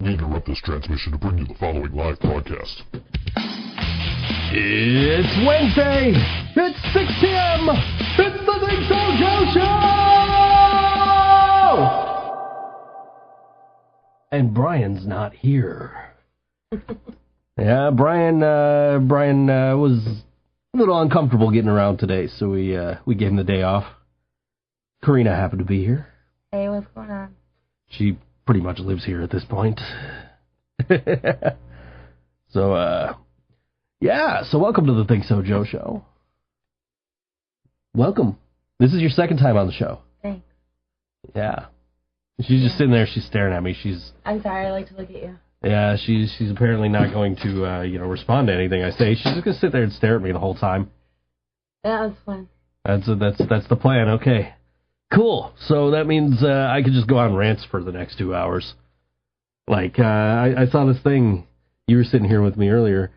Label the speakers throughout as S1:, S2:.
S1: We interrupt this transmission to bring you the following live broadcast.
S2: It's Wednesday! It's 6 p.m. It's the ThinkSoJoe Show! And Brian's not here. Yeah, Brian was a little uncomfortable getting around today, so we gave him the day off. Corina happened to be here.
S3: Hey, what's going on?
S2: She pretty much lives here at this point. So welcome to the ThinkSoJoe Show. Welcome. This is your second time on the show.
S3: Thanks.
S2: Yeah. She's just sitting there, she's staring at me.
S3: I'm sorry, I like to look at you.
S2: Yeah, she's apparently not going to respond to anything I say. She's just gonna sit there and stare at me the whole time.
S3: Yeah, that's fine.
S2: That's the plan. Okay, cool. So that means I could just go on rants for the next 2 hours. Like I saw this thing. You were sitting here with me earlier.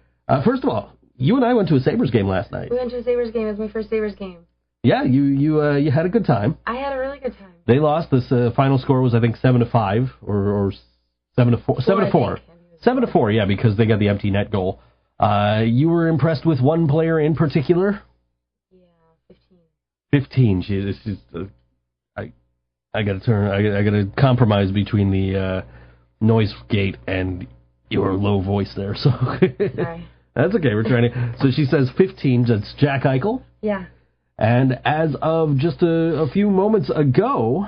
S2: First of all, you and I went to a Sabres game last night.
S3: We went to a Sabres game. It was my first Sabres game.
S2: Yeah, you had a good time.
S3: I had a really good time.
S2: They lost. This final score was I think 7-5 or 7-4. 7-4. 7-4. Yeah, because they got the empty net goal. You were impressed with one player in particular?
S3: Yeah,
S2: 15. I got to compromise between the noise gate and your low voice there. So
S3: sorry.
S2: That's okay. We're trying to. So she says 15. That's Jack Eichel.
S3: Yeah.
S2: And as of just a few moments ago,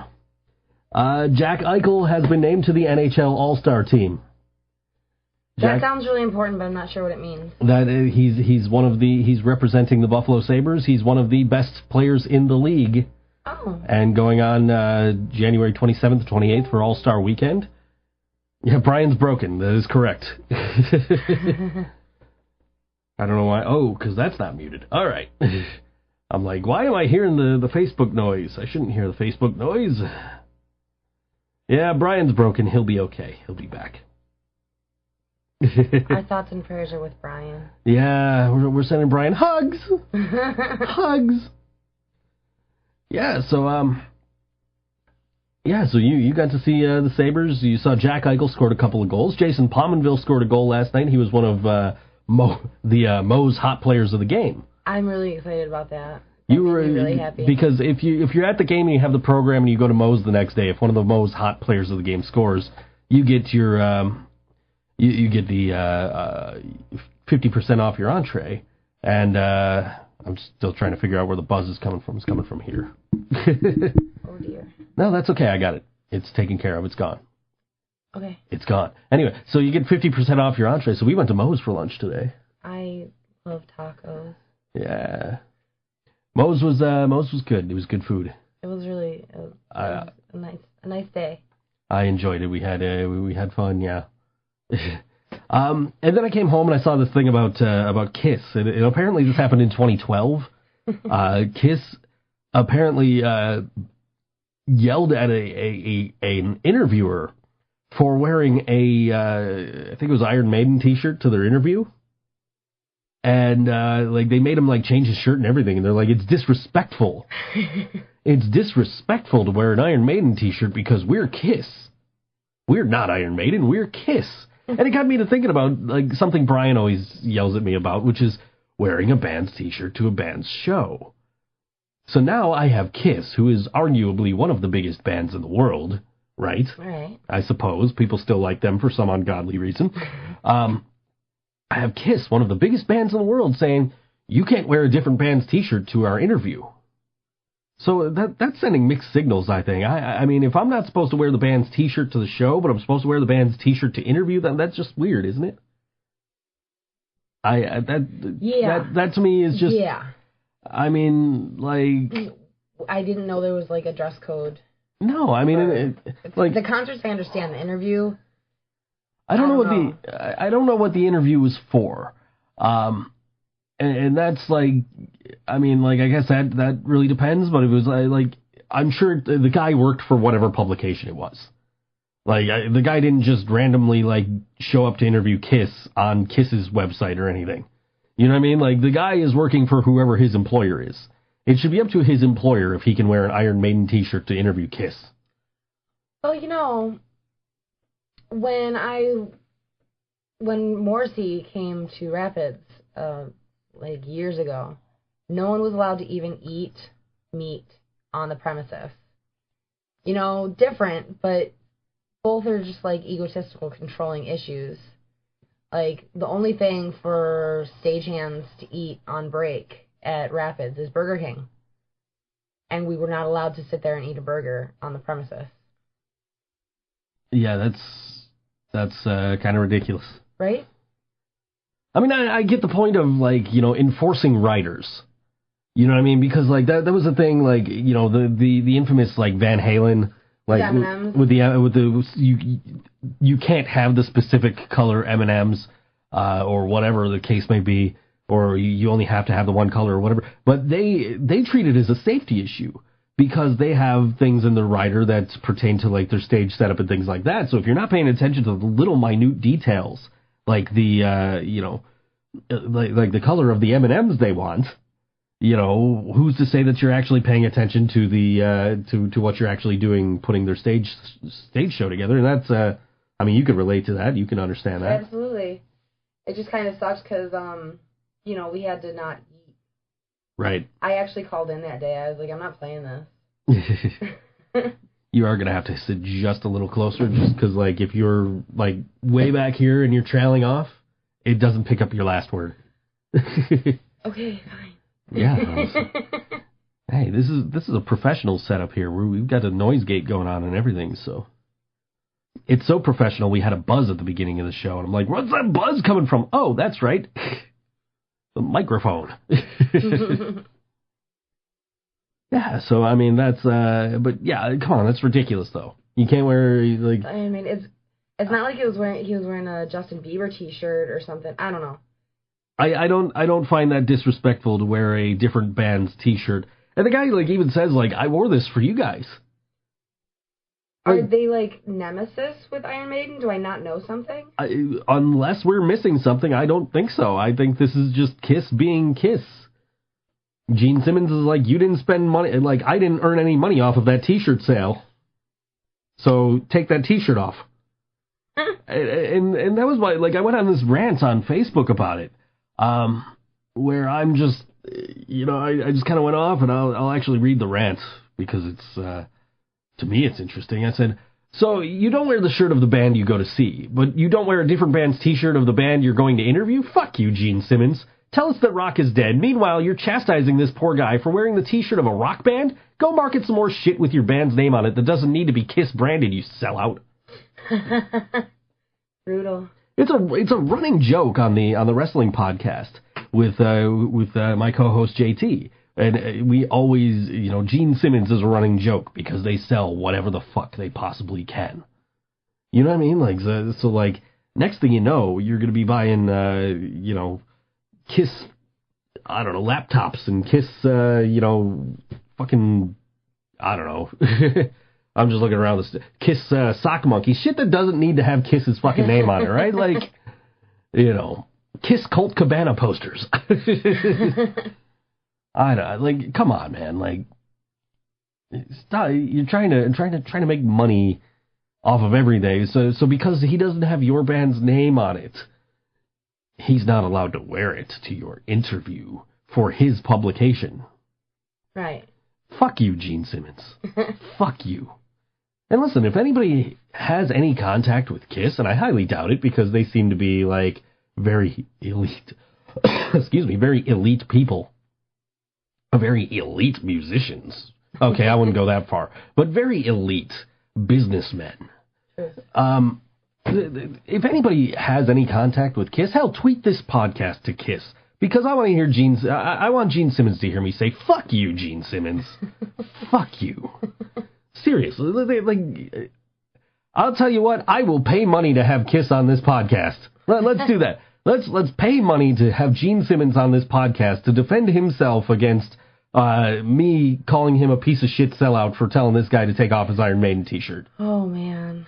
S2: Jack Eichel has been named to the NHL All-Star team.
S3: That sounds really important, but I'm not sure what it means.
S2: That he's representing the Buffalo Sabres. He's one of the best players in the league.
S3: Oh.
S2: And going on January 27th to 28th for All-Star Weekend. Yeah, Brian's broken. That is correct. I don't know why. Oh, because that's not muted. All right. I'm like, why am I hearing the Facebook noise? I shouldn't hear the Facebook noise. Yeah, Brian's broken. He'll be okay. He'll be back.
S3: Our thoughts and prayers are with Brian.
S2: Yeah, we're sending Brian hugs. Hugs. Yeah, so you got to see the Sabres. You saw Jack Eichel scored a couple of goals. Jason Pominville scored a goal last night. He was one of Mo's hot players of the game.
S3: I'm really excited about that.
S2: You were
S3: really happy
S2: because if you're at the game and you have the program and you go to Mo's the next day, if one of the Mo's hot players of the game scores, you get your you get the 50% off your entree. And I'm still trying to figure out where the buzz is coming from. It's coming from here.
S3: Oh dear.
S2: No, that's okay. I got it. It's taken care of. It's gone.
S3: Okay.
S2: It's gone. Anyway, so you get 50% off your entree. So we went to Mo's for lunch today.
S3: I love tacos.
S2: Yeah. Mo's was good. It was good food.
S3: It was really a nice day.
S2: I enjoyed it. We had fun. Yeah. And then I came home and I saw this thing about Kiss. And apparently this happened in 2012. Kiss apparently yelled at an interviewer for wearing I think it was Iron Maiden t-shirt to their interview. And they made him change his shirt and everything, and they're like, it's disrespectful. It's disrespectful to wear an Iron Maiden t-shirt because we're Kiss. We're not Iron Maiden, we're Kiss. And it got me to thinking about something Brian always yells at me about, which is wearing a band's t-shirt to a band's show. So now I have Kiss, who is arguably one of the biggest bands in the world, right?
S3: Right.
S2: I suppose people still like them for some ungodly reason. I have Kiss, one of the biggest bands in the world, saying, you can't wear a different band's t-shirt to our interview. So that's sending mixed signals, I think. I mean, if I'm not supposed to wear the band's t-shirt to the show, but I'm supposed to wear the band's t-shirt to interview, then that's just weird, isn't it? That to me is just...
S3: Yeah.
S2: I mean,
S3: I didn't know there was, a dress code.
S2: No, I mean...
S3: the concerts, I understand. The interview...
S2: I don't know what the interview was for. And that's I guess that really depends, but it was I'm sure the guy worked for whatever publication it was. The guy didn't just randomly show up to interview Kiss on Kiss's website or anything. You know what I mean? The guy is working for whoever his employer is. It should be up to his employer if he can wear an Iron Maiden t-shirt to interview Kiss.
S3: Well, when Morrissey came to Rapids, like years ago, no one was allowed to even eat meat on the premises. You know, different, but both are just like egotistical, controlling issues. Like, the only thing for stagehands to eat on break at Rapids is Burger King. And we were not allowed to sit there and eat a burger on the premises.
S2: Yeah, that's kind of ridiculous.
S3: Right?
S2: I mean, I get the point of, like, you know, enforcing riders. You know what I mean? Because, like, that was the thing, like, you know, the infamous, like, Van Halen, like, with the you can't have the specific color M&Ms, or whatever the case may be, or you only have to have the one color or whatever. But they treat it as a safety issue because they have things in the rider that pertain to, like, their stage setup and things like that. So if you're not paying attention to the little minute details, like the, you know, like the color of the M&Ms they want, you know, who's to say that you're actually paying attention to the to what you're actually doing, putting their stage show together? And that's, I mean, you can relate to that. You can understand that.
S3: Absolutely. It just kind of sucks because, you know, we had to not eat.
S2: Right.
S3: I actually called in that day. I was like, I'm not playing this.
S2: You are going to have to sit just a little closer just because, like, if you're, like, way back here and you're trailing off, it doesn't pick up your last word.
S3: Okay, fine.
S2: Yeah. Hey, this is a professional setup here. We've got a noise gate going on and everything, so. It's so professional, we had a buzz at the beginning of the show, and I'm like, where's that buzz coming from? Oh, that's right. The microphone. Yeah, so, I mean, that's, but yeah, come on, that's ridiculous, though. You can't wear, like...
S3: I mean, it's not like he was wearing a Justin Bieber t-shirt or something. I don't know.
S2: I don't find that disrespectful to wear a different band's t-shirt. And the guy, like, even says, like, I wore this for you guys.
S3: Are they, like, nemesis with Iron Maiden? Do I not know something?
S2: Unless we're missing something, I don't think so. I think this is just Kiss being Kiss. Gene Simmons is like, you didn't spend money, like, I didn't earn any money off of that t-shirt sale. So take that t-shirt off. and that was why, like, I went on this rant on Facebook about it. Where I'm just, you know, I just kind of went off, and I'll actually read the rant because it's, to me, it's interesting. I said, so you don't wear the shirt of the band you go to see, but you don't wear a different band's t-shirt of the band you're going to interview? Fuck you, Gene Simmons. Tell us that rock is dead. Meanwhile, you're chastising this poor guy for wearing the t-shirt of a rock band? Go market some more shit with your band's name on it that doesn't need to be Kiss branded, you sellout.
S3: Brutal.
S2: It's a running joke on the wrestling podcast with my co-host JT, and we always, you know, Gene Simmons is a running joke because they sell whatever the fuck they possibly can. You know what I mean? Like, so like, next thing you know, you're gonna be buying, you know, Kiss, I don't know, laptops and Kiss, you know, fucking, I don't know. I'm just looking around this Kiss sock monkey shit that doesn't need to have Kiss's fucking name on it, right? Like, you know, Kiss Colt Cabana posters. I don't, like, come on, man. Like, stop. You're trying to make money off of everything. So because he doesn't have your band's name on it, he's not allowed to wear it to your interview for his publication.
S3: Right.
S2: Fuck you, Gene Simmons. Fuck you. And listen, if anybody has any contact with Kiss, and I highly doubt it because they seem to be, like, very elite, excuse me, very elite people, very elite musicians. Okay, I wouldn't go that far, but very elite businessmen. If anybody has any contact with Kiss, hell, tweet this podcast to Kiss. Because I want to hear I want Gene Simmons to hear me say, fuck you, Gene Simmons. Fuck you. Seriously, like, I'll tell you what, I will pay money to have Kiss on this podcast. Let's do that. Let's pay money to have Gene Simmons on this podcast to defend himself against me calling him a piece of shit sellout for telling this guy to take off his Iron Maiden t-shirt.
S3: Oh, man.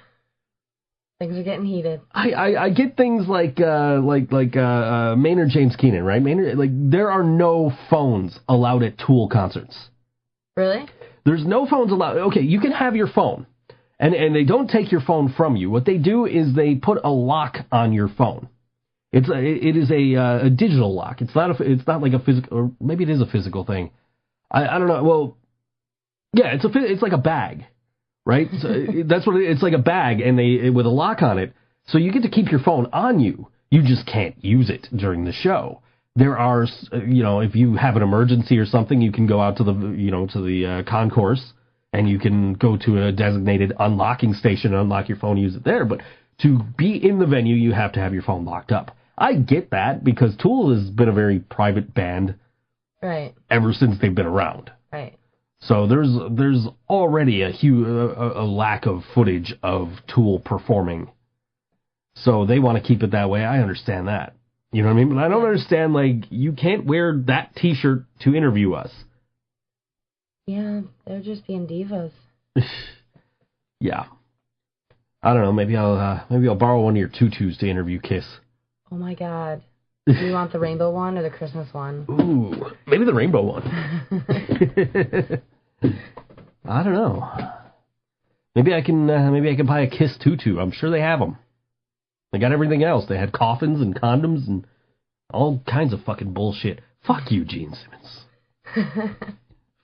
S3: Things are getting heated.
S2: I get things like Maynard James Keenan, right? Maynard, like, there are no phones allowed at Tool concerts.
S3: Really?
S2: There's no phones allowed. Okay, you can have your phone, And they don't take your phone from you. What they do is they put a lock on your phone. It is a digital lock. It's not like a physical, or maybe it is a physical thing. I don't know. Well, yeah, it's like a bag, right? So that's what it's like, a bag, and with a lock on it. So you get to keep your phone on you. You just can't use it during the show. There are, if you have an emergency or something, you can go out to the concourse, and you can go to a designated unlocking station and unlock your phone and use it there. But to be in the venue, you have to have your phone locked up. I get that, because Tool has been a very private band,
S3: right,
S2: ever since they've been around.
S3: Right.
S2: So there's already a lack of footage of Tool performing. So they want to keep it that way. I understand that. You know what I mean? But I don't understand, like, you can't wear that T-shirt to interview us.
S3: Yeah, they're just being divas.
S2: Yeah. I don't know. Maybe I'll borrow one of your tutus to interview Kiss.
S3: Oh my God. Do you want the rainbow one or the Christmas one?
S2: Ooh, maybe the rainbow one. I don't know. Maybe I can buy a Kiss tutu. I'm sure they have them. They got everything else. They had coffins and condoms and all kinds of fucking bullshit. Fuck you, Gene Simmons.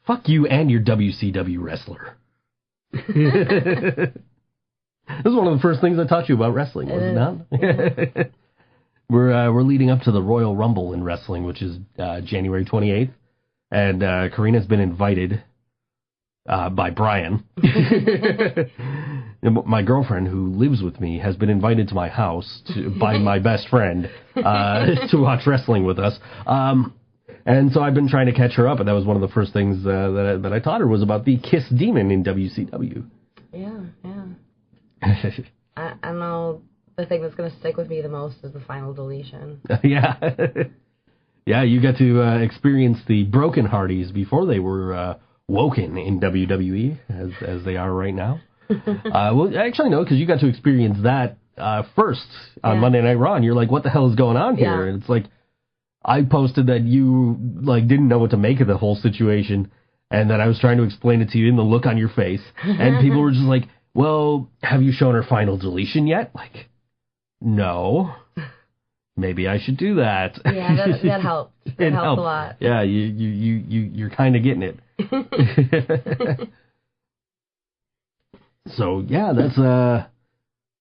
S2: Fuck you and your WCW wrestler. This is one of the first things I taught you about wrestling, was it not? Yeah. We're leading up to the Royal Rumble in wrestling, which is January 28th, and Corina's been invited by Brian. My girlfriend, who lives with me, has been invited to my house by my best friend to watch wrestling with us. And so I've been trying to catch her up, and that was one of the first things that I taught her, was about the Kiss Demon in WCW.
S3: Yeah. I know the thing that's going to stick with me the most is the final deletion.
S2: Yeah. Yeah, you got to experience the Broken Hardys before they were woken in WWE, as they are right now. Well, actually, no, because you got to experience that first on Monday Night Raw, and you're like, what the hell is going on here? And it's like, I posted that you didn't know what to make of the whole situation, and that I was trying to explain it to you in the look on your face, and people were just like, well, have you shown her final deletion yet? Like, no. Maybe I should do that.
S3: Yeah, that helped. That helped a lot.
S2: Yeah, you're kind of getting it. So yeah,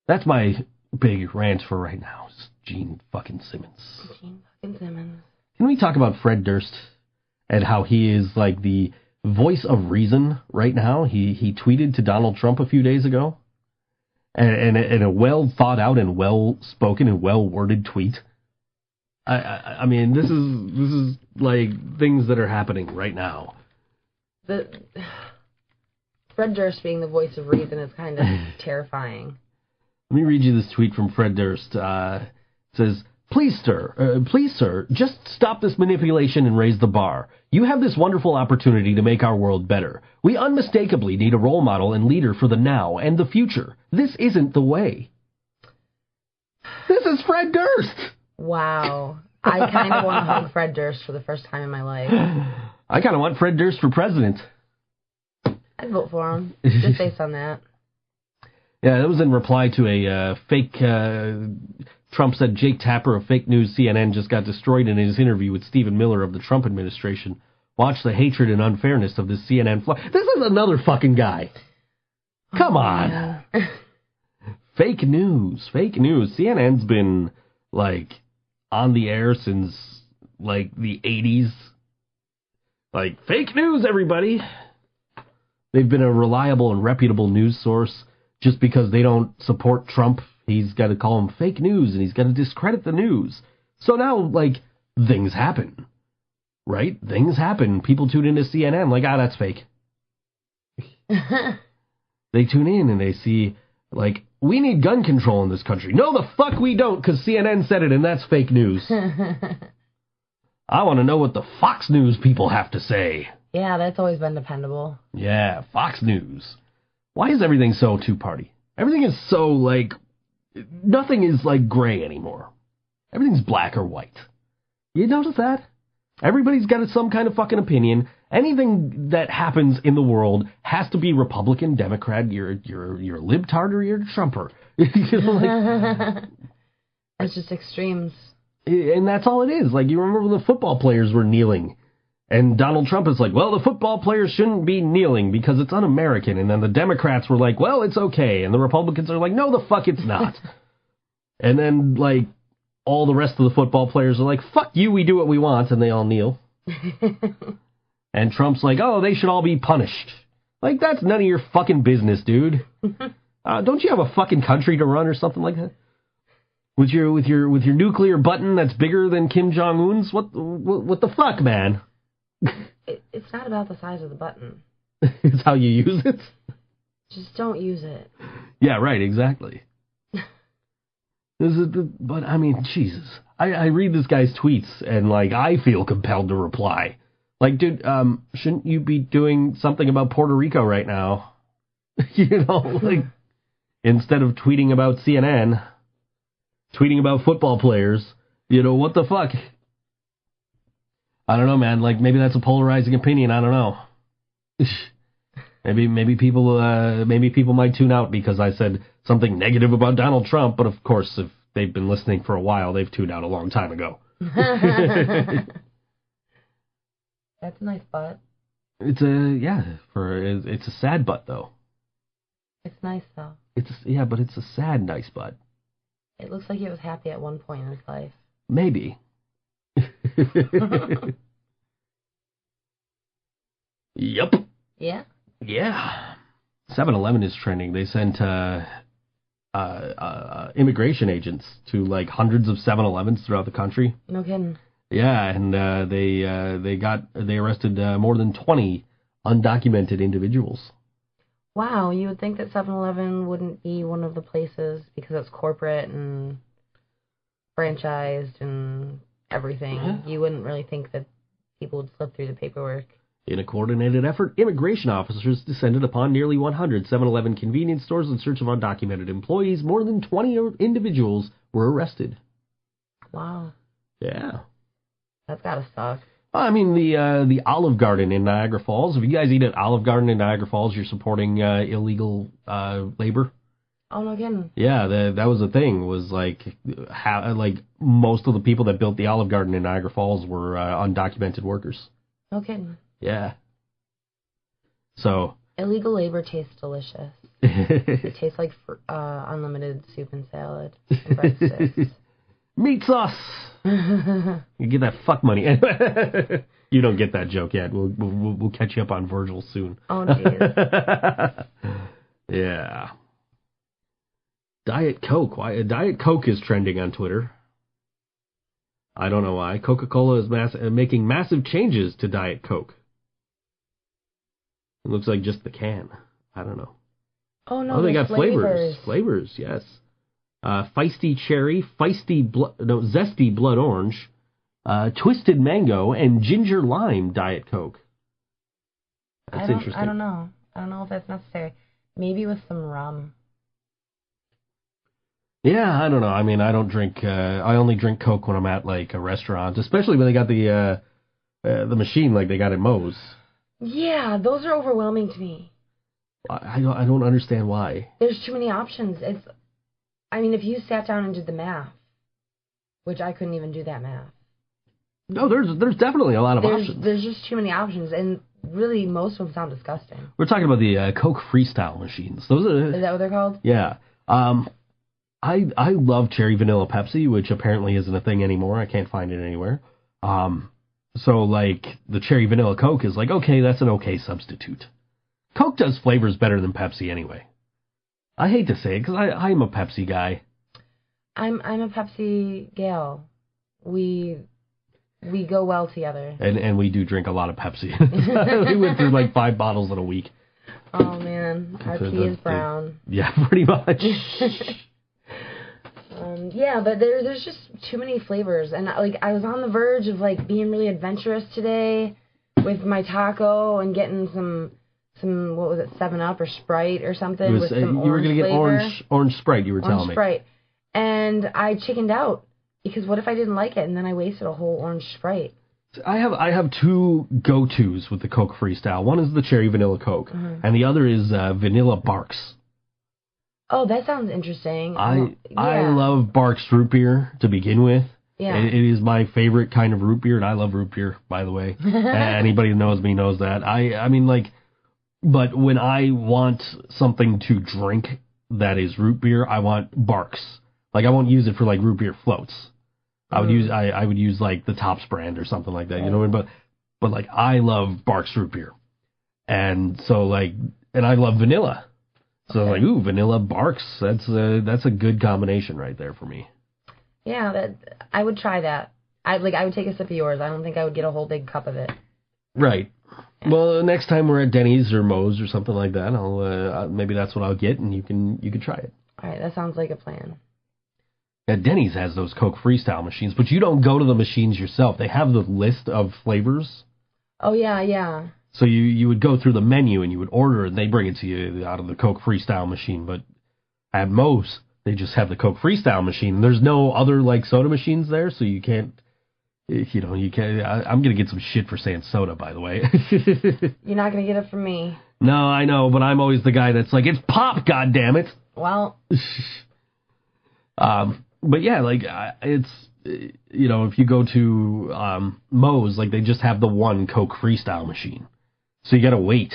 S2: that's my big rant for right now. It's Gene fucking Simmons.
S3: Gene fucking Simmons.
S2: Can we talk about Fred Durst and how he is like the voice of reason right now? He tweeted to Donald Trump a few days ago, and a well thought out and well spoken and well worded tweet. I mean, this is like things that are happening right now.
S3: Fred Durst being the voice of reason is kind of terrifying.
S2: Let me read you this tweet from Fred Durst. It says, please, sir, just stop this manipulation and raise the bar. You have this wonderful opportunity to make our world better. We unmistakably need a role model and leader for the now and the future. This isn't the way. This is Fred Durst! Wow.
S3: I kind of want to hug Fred Durst for the first time in my life.
S2: I kind of want Fred Durst for president.
S3: I'd vote for him, just based on that.
S2: Yeah, that was in reply to a fake... Trump said Jake Tapper of fake news CNN just got destroyed in his interview with Stephen Miller of the Trump administration. Watch the hatred and unfairness of this CNN... This is another fucking guy. Come on. Fake news. CNN's been, on the air since, the 80s. Fake news, everybody. They've been a reliable and reputable news source. Just because they don't support Trump, he's got to call them fake news, and he's got to discredit the news. So now, things happen. Right? Things happen. People tune into CNN that's fake. They tune in and they see, we need gun control in this country. No, the fuck we don't, because CNN said it, and that's fake news. I want to know what the Fox News people have to say.
S3: Yeah, that's always been dependable.
S2: Yeah, Fox News. Why is everything so two-party? Everything is so, nothing is, gray anymore. Everything's black or white. You notice that? Everybody's got some kind of fucking opinion, anything that happens in the world has to be Republican, Democrat, you're a libtard or you're a Trumper. You know, like,
S3: it's just extremes.
S2: And that's all it is. Like, you remember when the football players were kneeling, and Donald Trump is like, well, the football players shouldn't be kneeling because it's un-American. And then the Democrats were like, well, it's okay. And the Republicans are like, no, the fuck it's not. And then, like, all the rest of the football players are like, fuck you, we do what we want, and they all kneel. And Trump's like, oh, they should all be punished. Like, that's none of your fucking business, dude. Don't you have a fucking country to run or something like that? With your nuclear button that's bigger than Kim Jong-un's? What the fuck, man?
S3: It's not about the size of the button.
S2: It's how you use it?
S3: Just don't use it.
S2: Yeah, right, exactly. But, I mean, Jesus. I read this guy's tweets, and, like, I feel compelled to reply. Like, dude, shouldn't you be doing something about Puerto Rico right now? You know, like, instead of tweeting about CNN, tweeting about football players, you know, what the fuck? I don't know, man. Like, maybe that's a polarizing opinion. I don't know. maybe people might tune out because I said something negative about Donald Trump. But of course, if they've been listening for a while, they've tuned out a long time ago.
S3: That's a nice butt.
S2: It's a sad butt though.
S3: It's nice though.
S2: But it's a sad nice butt.
S3: It looks like he was happy at one point in his life.
S2: Maybe. Yep.
S3: Yeah?
S2: Yeah. 7-Eleven is trending. They sent immigration agents to like hundreds of 7-Elevens throughout the country.
S3: No kidding.
S2: Yeah, and they arrested more than 20 undocumented individuals.
S3: Wow, you would think that 7-Eleven wouldn't be one of the places because it's corporate and franchised and everything. Yeah. You wouldn't really think that people would slip through the paperwork.
S2: In a coordinated effort, immigration officers descended upon nearly 100 7-Eleven convenience stores in search of undocumented employees. More than 20 individuals were arrested.
S3: Wow.
S2: Yeah.
S3: That's gotta suck.
S2: I mean, the Olive Garden in Niagara Falls. If you guys eat at Olive Garden in Niagara Falls, you're supporting illegal labor.
S3: Oh, no kidding.
S2: Yeah, that was the thing. Was like most of the people that built the Olive Garden in Niagara Falls were undocumented workers.
S3: No kidding.
S2: Yeah. So.
S3: Illegal labor tastes delicious. It tastes like unlimited soup and salad and breadsticks.
S2: Meat sauce. You get that fuck money. You don't get that joke yet. We'll catch you up on Virgil soon.
S3: Oh, jeez.
S2: Yeah. Diet Coke. Why? Diet Coke is trending on Twitter. I don't know why. Coca-Cola is making massive changes to Diet Coke. It looks like just the can. I don't know.
S3: Oh, no,
S2: they got
S3: flavors.
S2: Flavors, yes. Feisty cherry, zesty blood orange, twisted mango, and ginger lime Diet Coke. That's interesting.
S3: I don't know. I don't know if that's necessary. Maybe with some rum.
S2: Yeah, I don't know. I mean, I don't drink. I only drink Coke when I'm at like a restaurant, especially when they got the machine like they got at Moe's. Yeah,
S3: those are overwhelming to me.
S2: I don't understand why.
S3: There's too many options. I mean, if you sat down and did the math, which I couldn't even do that math.
S2: No, there's definitely a lot of options.
S3: There's just too many options, and really most of them sound disgusting.
S2: We're talking about the Coke Freestyle machines. Those are.
S3: Is that what they're called?
S2: Yeah. I love cherry vanilla Pepsi, which apparently isn't a thing anymore. I can't find it anywhere. So like the cherry vanilla Coke is like, okay, that's an okay substitute. Coke does flavors better than Pepsi anyway. I hate to say it because I'm a Pepsi guy. I'm
S3: a Pepsi gal. We go well together.
S2: And we do drink a lot of Pepsi. We went through like 5 bottles in a week.
S3: Oh man, our pee is brown.
S2: Yeah, pretty much.
S3: Yeah, but there's just too many flavors, and like I was on the verge of like being really adventurous today with my taco and getting some what was it, 7-Up or Sprite or something with some orange. You were gonna get
S2: orange Sprite. You were telling me.
S3: Sprite, and I chickened out because what if I didn't like it and then I wasted a whole orange Sprite?
S2: I have two go-tos with the Coke Freestyle. One is the cherry vanilla Coke, and the other is vanilla Barks.
S3: Oh, that sounds interesting.
S2: I love Barks root beer to begin with.
S3: Yeah.
S2: It is my favorite kind of root beer, and I love root beer, by the way. Anybody who knows me knows that. I mean, like, but when I want something to drink that is root beer, I want Barks. Like, I won't use it for, like, root beer floats. I would use, like, the Tops brand or something like that, you know what I mean? But, like, I love Barks root beer. And so, like, and I love vanilla. So, like, ooh, vanilla Barks, that's a good combination right there for me.
S3: Yeah, I would try that. I would take a sip of yours. I don't think I would get a whole big cup of it.
S2: Right. Yeah. Well, next time we're at Denny's or Moe's or something like that, I'll maybe that's what I'll get, and you can try it.
S3: All right, that sounds like a plan.
S2: Yeah, Denny's has those Coke Freestyle machines, but you don't go to the machines yourself. They have the list of flavors.
S3: Oh yeah.
S2: So you would go through the menu and you would order, and they bring it to you out of the Coke Freestyle machine. But at Moe's, they just have the Coke Freestyle machine. There's no other, like, soda machines there, so you can't, you can't. I'm going to get some shit for saying soda, by the way.
S3: You're not going to get it from me.
S2: No, I know, but I'm always the guy that's like, it's pop, goddammit.
S3: Well.
S2: But yeah, like, it's, if you go to Moe's, like, they just have the one Coke Freestyle machine. So you got to wait.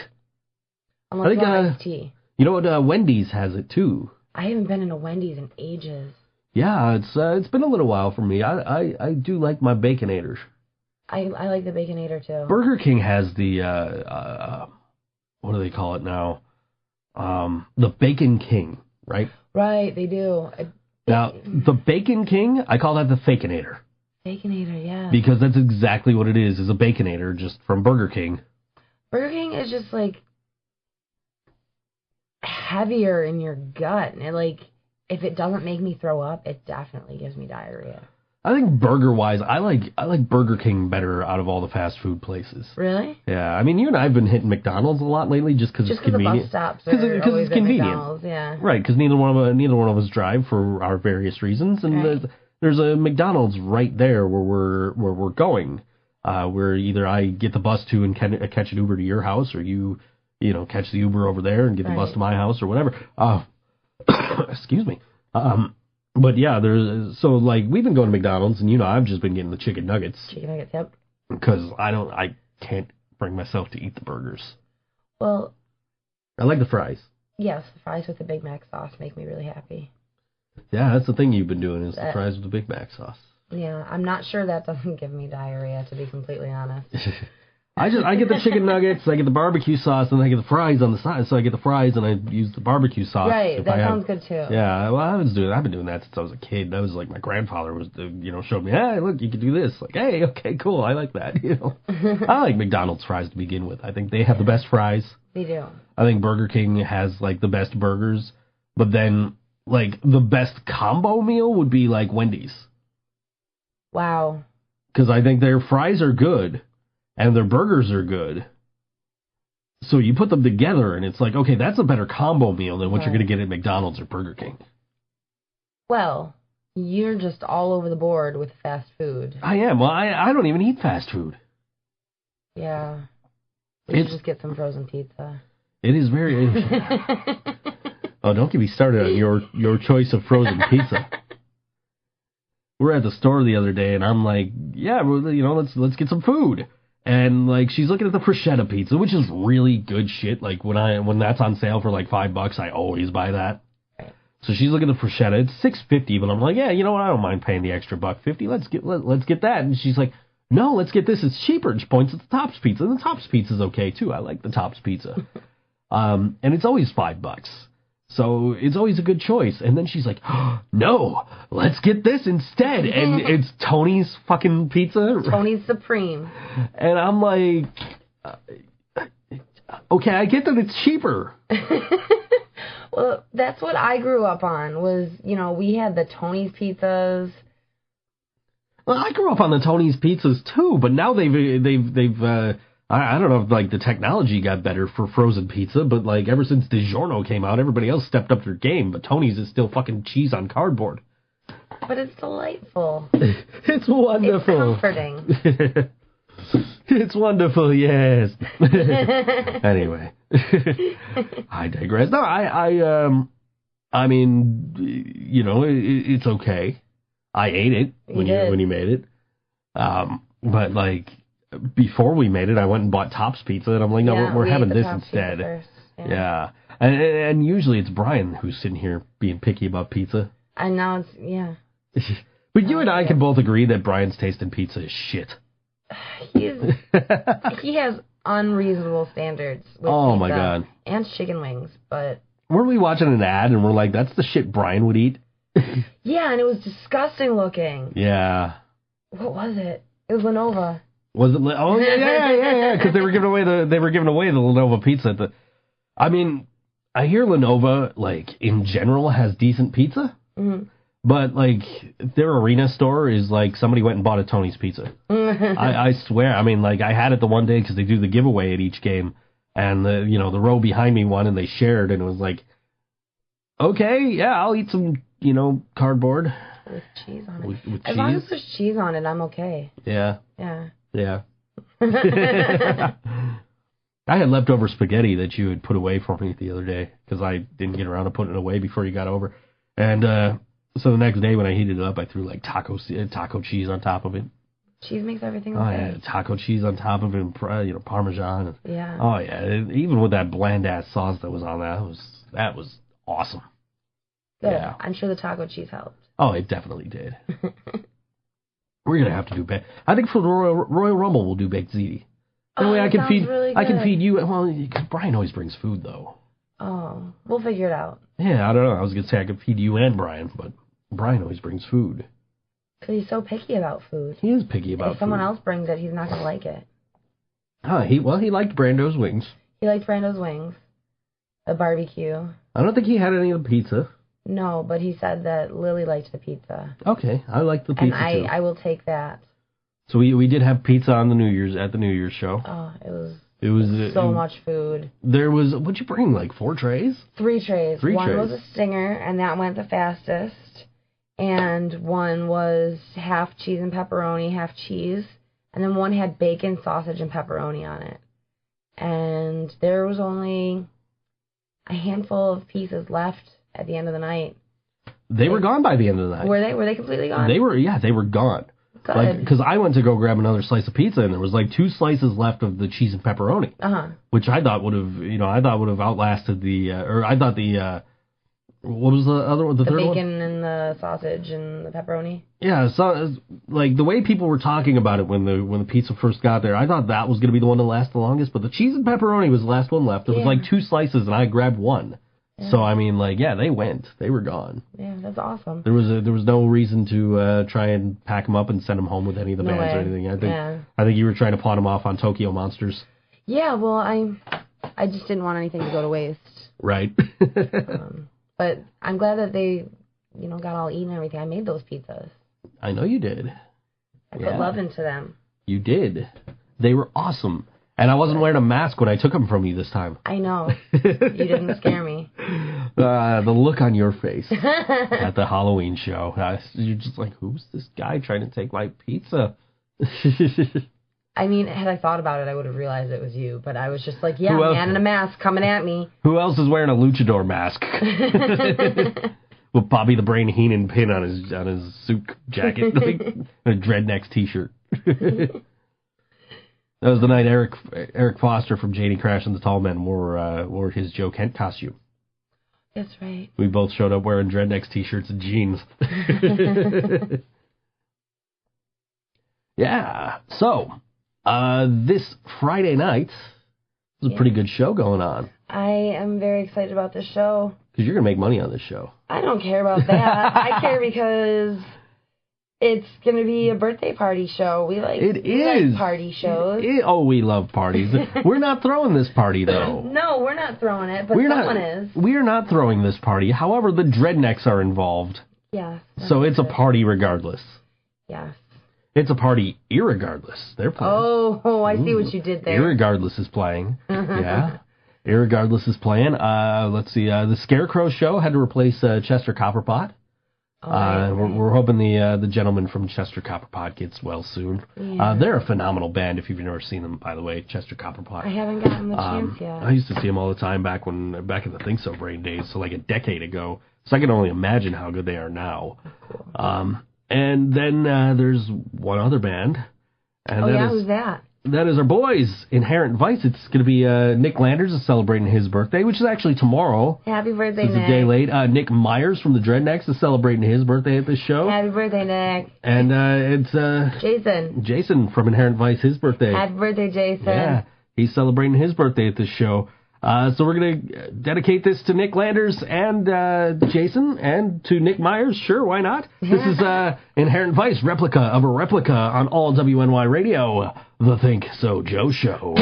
S3: Unless you want iced tea.
S2: You know what, Wendy's has it, too.
S3: I haven't been in a Wendy's in ages.
S2: Yeah, it's been a little while for me. I do like my Baconators.
S3: I like the Baconator too.
S2: Burger King has the what do they call it now? The Bacon King, right?
S3: Right, they do.
S2: Now the Bacon King, I call that the Fakenator.
S3: Baconator, yeah.
S2: Because that's exactly what it is a Baconator, just from Burger King.
S3: Burger King is just like heavier in your gut, and if it doesn't make me throw up, it definitely gives me diarrhea.
S2: I think burger-wise, I like Burger King better out of all the fast food places.
S3: Really?
S2: Yeah, I mean, you and I have been hitting McDonald's a lot lately just because it's convenient.
S3: Just because the bus stops are always at McDonald's, yeah.
S2: Right, because neither one of us drive for our various reasons, and
S3: right.
S2: there's a McDonald's right there where we're going. Where either I get the bus to and catch an Uber to your house, or you catch the Uber over there and get the bus to my house or whatever. Excuse me. But yeah, we've been going to McDonald's, and I've just been getting the chicken nuggets.
S3: Chicken nuggets, yep.
S2: Because I can't bring myself to eat the burgers.
S3: Well,
S2: I like the fries.
S3: Yes, the fries with the Big Mac sauce make me really happy.
S2: Yeah, that's the thing you've been doing is the fries with the Big Mac sauce.
S3: Yeah, I'm not sure that doesn't give me diarrhea, to be completely honest.
S2: I get the chicken nuggets, I get the barbecue sauce, and I get the fries on the side. So I get the fries and I use the barbecue sauce.
S3: Right, that sounds good too.
S2: Yeah, well, I've been doing that since I was a kid. That was like my grandfather was, showed me, hey, look, you can do this. Like, hey, okay, cool, I like that. I like McDonald's fries to begin with. I think they have the best fries.
S3: They do.
S2: I think Burger King has like the best burgers, but then like the best combo meal would be like Wendy's.
S3: Wow.
S2: Because I think their fries are good. And their burgers are good. So you put them together, and it's like, okay, that's a better combo meal than what you're going to get at McDonald's or Burger King.
S3: Well, you're just all over the board with fast food.
S2: I am. Well, I don't even eat fast food.
S3: Yeah. You should just get some frozen pizza.
S2: It is very... Oh, don't get me started on your choice of frozen pizza. We're at the store the other day, and I'm like, yeah, let's get some food. And, like, she's looking at the prosciutto pizza, which is really good shit. Like, when that's on sale for, like, $5, I always buy that. Right. So she's looking at the prosciutto. It's $6.50, but I'm like, yeah, you know what? I don't mind paying the extra $1.50. Let's get that. And she's like, no, let's get this. It's cheaper. And she points at the Tops Pizza. And the Tops Pizza's okay, too. I like the Tops Pizza. And it's always $5. So it's always a good choice. And then she's like, oh, no, let's get this instead. And it's Tony's fucking pizza.
S3: Tony's Supreme.
S2: And I'm like, okay, I get that it's cheaper.
S3: Well, that's what I grew up on was, we had the Tony's pizzas.
S2: Well, I grew up on the Tony's pizzas too, but now they've I don't know if, like, the technology got better for frozen pizza, but, like, ever since DiGiorno came out, everybody else stepped up their game, but Tony's is still fucking cheese on cardboard.
S3: But it's delightful.
S2: It's wonderful.
S3: It's comforting.
S2: It's wonderful, yes. Anyway, I digress. No, I mean, you know, it's okay. I ate it when you made it. But like before we made it, I went and bought Top's Pizza, and I'm like, no, we're having this instead. Yeah. And usually it's Brian who's sitting here being picky about pizza.
S3: And now it's
S2: But you and I can both agree that Brian's taste in pizza is shit.
S3: He has unreasonable standards with pizza
S2: my God.
S3: And chicken wings, but...
S2: Weren't we watching an ad and we're like, that's the shit Brian would eat?
S3: Yeah, and it was disgusting looking.
S2: Yeah.
S3: What was it? It was Lenovo.
S2: Was it? Oh, yeah, because they were giving away the Lenovo pizza. I mean, I hear Lenovo, like, in general, has decent pizza. Mm-hmm. But, like, their arena store is like somebody went and bought a Tony's Pizza. I swear. I mean, like, I had it the one day because they do the giveaway at each game. And, the row behind me won, and they shared. And it was like, okay, yeah, I'll eat some, cardboard.
S3: With cheese on it.
S2: With cheese?
S3: As long as there's cheese on it, I'm okay.
S2: Yeah.
S3: Yeah.
S2: Yeah. I had leftover spaghetti that you had put away for me the other day because I didn't get around to putting it away before you got over. And so the next day when I heated it up, I threw like taco cheese on top of it.
S3: Cheese makes everything okay.
S2: Oh, yeah, taco cheese on top of it, and, Parmesan.
S3: Yeah.
S2: Oh, yeah, even with that bland-ass sauce that was on that was awesome.
S3: Good.
S2: Yeah.
S3: I'm sure the taco cheese helped.
S2: Oh, it definitely did. We're going to have to do I think for the Royal Rumble, we'll do baked ziti. That way I can feed
S3: really good.
S2: I can feed you. Well, because Brian always brings food, though.
S3: Oh, we'll figure it out.
S2: Yeah, I don't know. I was going to say I could feed you and Brian, but Brian always brings food.
S3: Because he's so picky about food.
S2: He is picky about food.
S3: If someone else brings it, he's not going to like it.
S2: He liked Brando's wings.
S3: He liked Brando's wings. The barbecue.
S2: I don't think he had any of the pizza.
S3: No, but he said that Lily liked the pizza.
S2: Okay, I like the pizza too.
S3: And I will take that.
S2: So we did have pizza on the New Year's show.
S3: Oh, it was so much food.
S2: There was, what'd you bring, like 4 trays?
S3: 3 trays. One
S2: trays.
S3: was a stinger, and that went the fastest. And one was half cheese and pepperoni, half cheese. And then one had bacon, sausage, and pepperoni on it. And there was only a handful of pieces left at the end of the night.
S2: They were gone by the end of the night.
S3: Were they completely gone?
S2: They were gone.
S3: Good.
S2: Because I went to go grab another slice of pizza, and there was like 2 slices left of the cheese and pepperoni. Which I thought would have outlasted what was the other one? The third one?
S3: The bacon and the sausage and the pepperoni.
S2: Yeah, so like the way people were talking about it when the pizza first got there, I thought that was going to be the one to last the longest. But the cheese and pepperoni was the last one left. There was like 2 slices, and I grabbed one. Yeah. So I mean, like, yeah, they were gone.
S3: Yeah, that's awesome.
S2: There was no reason to try and pack them up and send them home with any of the bands or anything. I think you were trying to pawn them off on Tokyo Monsters. Yeah,
S3: well, I just didn't want anything to go to waste.
S2: Right.
S3: But I'm glad that they, got all eaten and everything. I made those pizzas.
S2: I know you did.
S3: I put love into them.
S2: You did. They were awesome. And I wasn't wearing a mask when I took them from you this time.
S3: I know. You didn't scare me.
S2: The look on your face at the Halloween show. You're just like, who's this guy trying to take my pizza?
S3: I mean, had I thought about it, I would have realized it was you. But I was just like, yeah, man in a mask coming at me.
S2: Who else is wearing a luchador mask? With Bobby the Brain Heenan pin on his suit jacket. Like a Dreadnecks t-shirt. That was the night Eric Foster from Janie Crash and the Tall Men wore his Joe Kent costume.
S3: That's right.
S2: We both showed up wearing Dreadnecks t-shirts and jeans. Yeah. So, this Friday night, there's a pretty good show going on.
S3: I am very excited about this show.
S2: Because you're going to make money on this show.
S3: I don't care about that. I care because it's going to be a birthday party show. We like party shows.
S2: We love parties. We're not throwing this party, though.
S3: No, we're not throwing it, but someone is.
S2: We are not throwing this party. However, the Dreadnecks are involved.
S3: Yeah.
S2: So it's a party regardless.
S3: Yes.
S2: It's a party irregardless. They're playing.
S3: Oh, I see what you did there.
S2: Irregardless is playing. Yeah. Irregardless is playing. Let's see. The Scarecrow show had to replace Chester Copperpot. We're hoping the gentleman from Chester Copperpot gets well soon.
S3: Yeah.
S2: They're a phenomenal band if you've never seen them, by the way, Chester Copperpot.
S3: I haven't gotten the chance yet.
S2: I used to see them all the time back in the Think So Brain days, so like a decade ago. So I can only imagine how good they are now.
S3: Cool.
S2: And then there's one other band. And
S3: who's that?
S2: That is our boys, Inherent Vice. It's going to be Nick Landers is celebrating his birthday, which is actually tomorrow.
S3: Happy birthday,
S2: Nick.
S3: Nick.
S2: It's a day late. Nick Myers from the Dreadnecks is celebrating his birthday at this show.
S3: Happy birthday, Nick.
S2: And it's
S3: Jason.
S2: Jason from Inherent Vice, his birthday.
S3: Happy birthday, Jason.
S2: Yeah, he's celebrating his birthday at this show. So we're going to dedicate this to Nick Landers and Jason and to Nick Myers. Sure, why not? This is Inherent Vice, replica of a replica on all WNY Radio, the Think So Joe Show.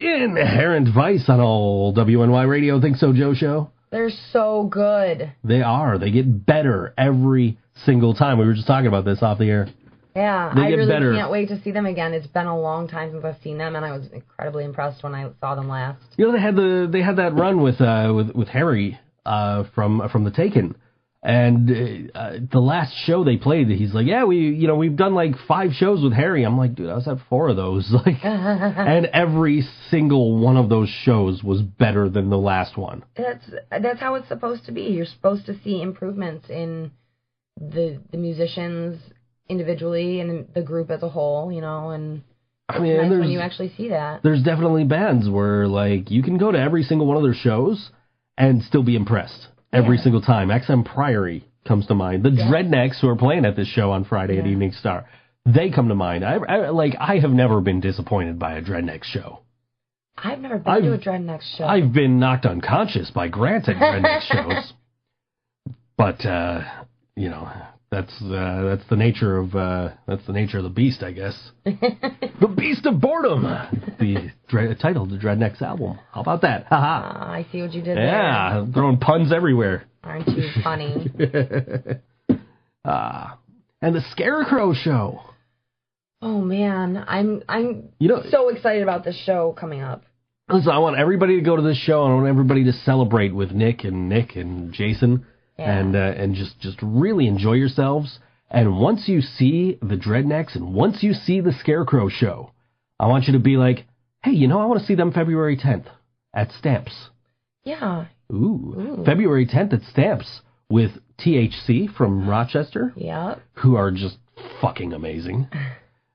S2: Inherent Vice on all WNY Radio, Think So Joe Show.
S3: They're so good.
S2: They are. They get better every single time. We were just talking about this off the air.
S3: Yeah,
S2: They
S3: I
S2: get
S3: really
S2: better.
S3: can't wait to see them again. It's been a long time since I've seen them, and I was incredibly impressed when I saw them last.
S2: You know, they had that run with Harry from the Taken. And the last show they played, he's like, yeah, we've done like 5 shows with Harry. I'm like, dude, I was at 4 of those. Like, and every single one of those shows was better than the last one.
S3: That's how it's supposed to be. You're supposed to see improvements in the musicians individually and the group as a whole, and
S2: I mean,
S3: nice when you actually see that.
S2: There's definitely bands where, like, you can go to every single one of their shows and still be impressed. Every single time. XM Priory comes to mind. The Dreadnecks, who are playing at this show on Friday at Evening Star, they come to mind. I have never been disappointed by a Dreadnecks show.
S3: I've never been to a Dreadnecks show.
S2: I've been knocked unconscious by Grant at Dreadnecks shows. But, that's the nature of the beast, I guess. The Beast of Boredom, the title of the Dreadnecks album. How about that? Haha.
S3: I see what you did there.
S2: Yeah, throwing puns everywhere.
S3: Aren't you funny?
S2: And the Scarecrow Show.
S3: Oh man, I'm so excited about this show coming up.
S2: Listen, I want everybody to go to this show. I want everybody to celebrate with Nick and Jason. Yeah. And just really enjoy yourselves. And once you see the Dreadnecks and once you see the Scarecrow Show, I want you to be like, hey, I want to see them February 10th at Stamps.
S3: Yeah.
S2: Ooh. February 10th at Stamps with THC from Rochester.
S3: Yeah.
S2: Who are just fucking amazing.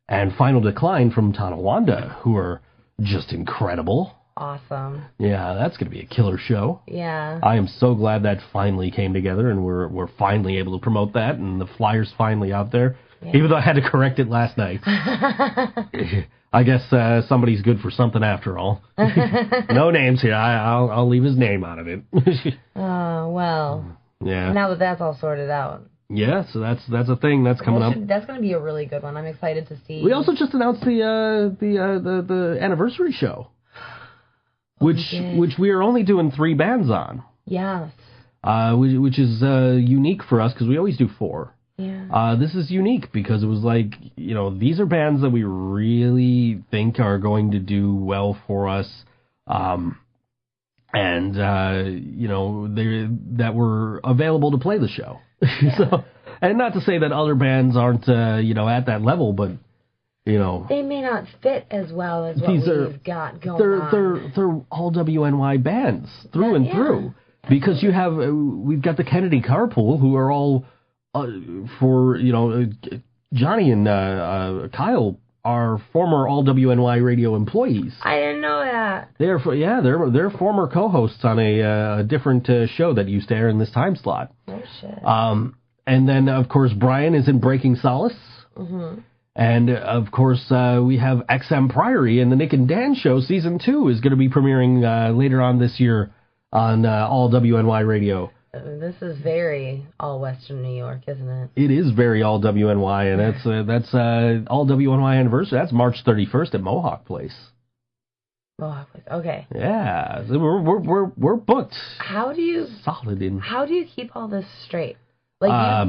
S2: And Final Decline from Tonawanda, who are just incredible.
S3: Awesome.
S2: Yeah, that's going to be a killer show.
S3: Yeah.
S2: I am so glad that finally came together and we're finally able to promote that and the flyer's finally out there. Yeah. Even though I had to correct it last night. I guess somebody's good for something after all. No names here. I'll leave his name out of it.
S3: Oh, well.
S2: Yeah.
S3: Now that that's all sorted out.
S2: Yeah, so that's a thing that's coming up.
S3: That's going to be a really good one. I'm excited to see.
S2: We also just announced the anniversary show. Which we are only doing 3 bands on.
S3: Yes.
S2: Which is unique for us because we always do 4.
S3: Yeah.
S2: This is unique because it was like, these are bands that we really think are going to do well for us. That were available to play the show.
S3: Yeah.
S2: So, and not to say that other bands aren't, at that level, but
S3: they may not fit as well as what we've got going on.
S2: They're all WNY bands through and through. Because we've got the Kennedy Carpool, who are all, Johnny and Kyle are former all WNY radio employees.
S3: I didn't know that.
S2: They're former co-hosts on a different show that used to air in this time slot.
S3: Oh, shit.
S2: And then, of course, Brian is in Breaking Solace.
S3: Mm-hmm.
S2: And, of course, we have XM Priory, and the Nick and Dan Show Season 2 is going to be premiering later on this year on all WNY radio.
S3: This is very all Western New York, isn't it?
S2: It is very all WNY, and that's all WNY anniversary. That's March 31st at Mohawk Place.
S3: Mohawk Place, okay.
S2: Yeah, so we're booked.
S3: How do you keep all this straight? Like I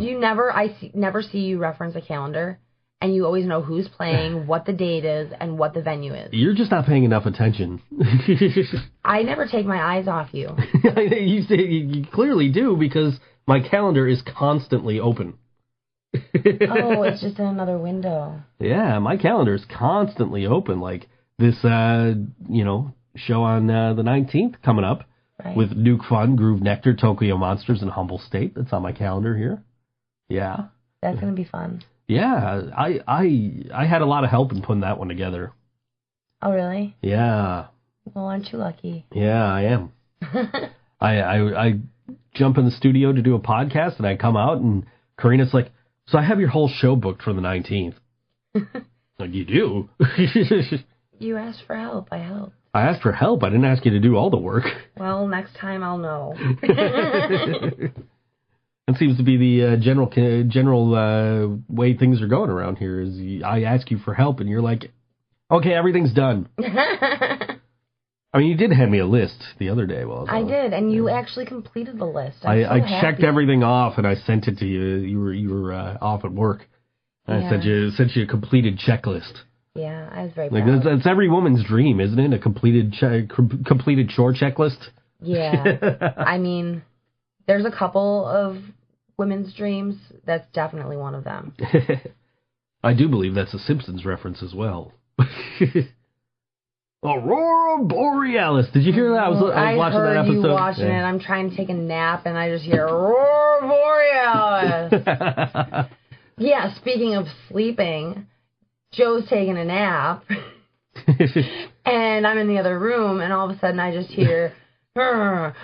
S3: never see you reference a calendar. And you always know who's playing, what the date is, and what the venue is.
S2: You're just not paying enough attention.
S3: I never take my eyes off you.
S2: You clearly do, because my calendar is constantly open.
S3: Oh, it's just in another window.
S2: Yeah, my calendar is constantly open. Like this, show on the 19th coming up with Nuke Fun, Groove Nectar, Tokyo Monsters, and Humble State. That's on my calendar here. Yeah.
S3: That's going to be fun.
S2: Yeah, I had a lot of help in putting that one together.
S3: Oh, really?
S2: Yeah.
S3: Well, aren't you lucky?
S2: Yeah, I am. I jump in the studio to do a podcast, and I come out, and Corina's like, so I have your whole show booked for the 19th. Like, you do?
S3: You asked for help. I helped.
S2: I asked for help. I didn't ask you to do all the work.
S3: Well, next time I'll know.
S2: That seems to be the general way things are going around here. Is I ask you for help, and you're like, "Okay, everything's done." I mean, you did hand me a list the other day.
S3: I did, and you actually completed the list.
S2: I checked everything off, and I sent it to you. You were off at work. And I sent you a completed checklist.
S3: Yeah, I was very proud.
S2: That's every woman's dream, isn't it? A completed chore checklist.
S3: Yeah, I mean, there's a couple of women's dreams, that's definitely one of them.
S2: I do believe that's a Simpsons reference as well. Aurora Borealis. Did you hear that? I was watching that episode.
S3: You watching it. I'm trying to take a nap, and I just hear Aurora Borealis. Yeah, speaking of sleeping, Joe's taking a nap, and I'm in the other room, and all of a sudden I just hear Aurora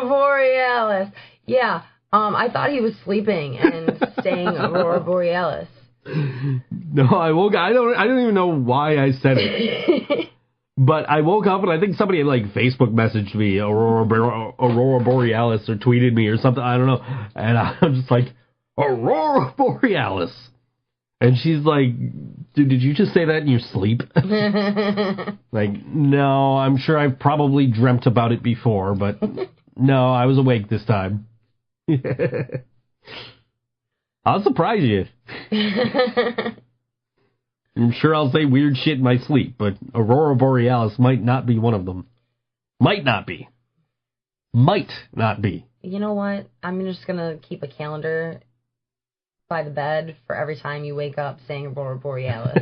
S3: Borealis. Yeah, I thought he was sleeping and saying Aurora Borealis.
S2: No, I woke up. I don't even know why I said it. But I woke up and I think somebody had Facebook messaged me Aurora Borealis or tweeted me or something. I don't know. And I'm just like, Aurora Borealis. And she's like, dude, did you just say that in your sleep? No, I'm sure I've probably dreamt about it before, but no, I was awake this time. I'll surprise you. I'm sure I'll say weird shit in my sleep, but Aurora Borealis might not be one of them. Might not be. Might not be.
S3: You know what? I'm just going to keep a calendar by the bed for every time you wake up saying Aurora Borealis.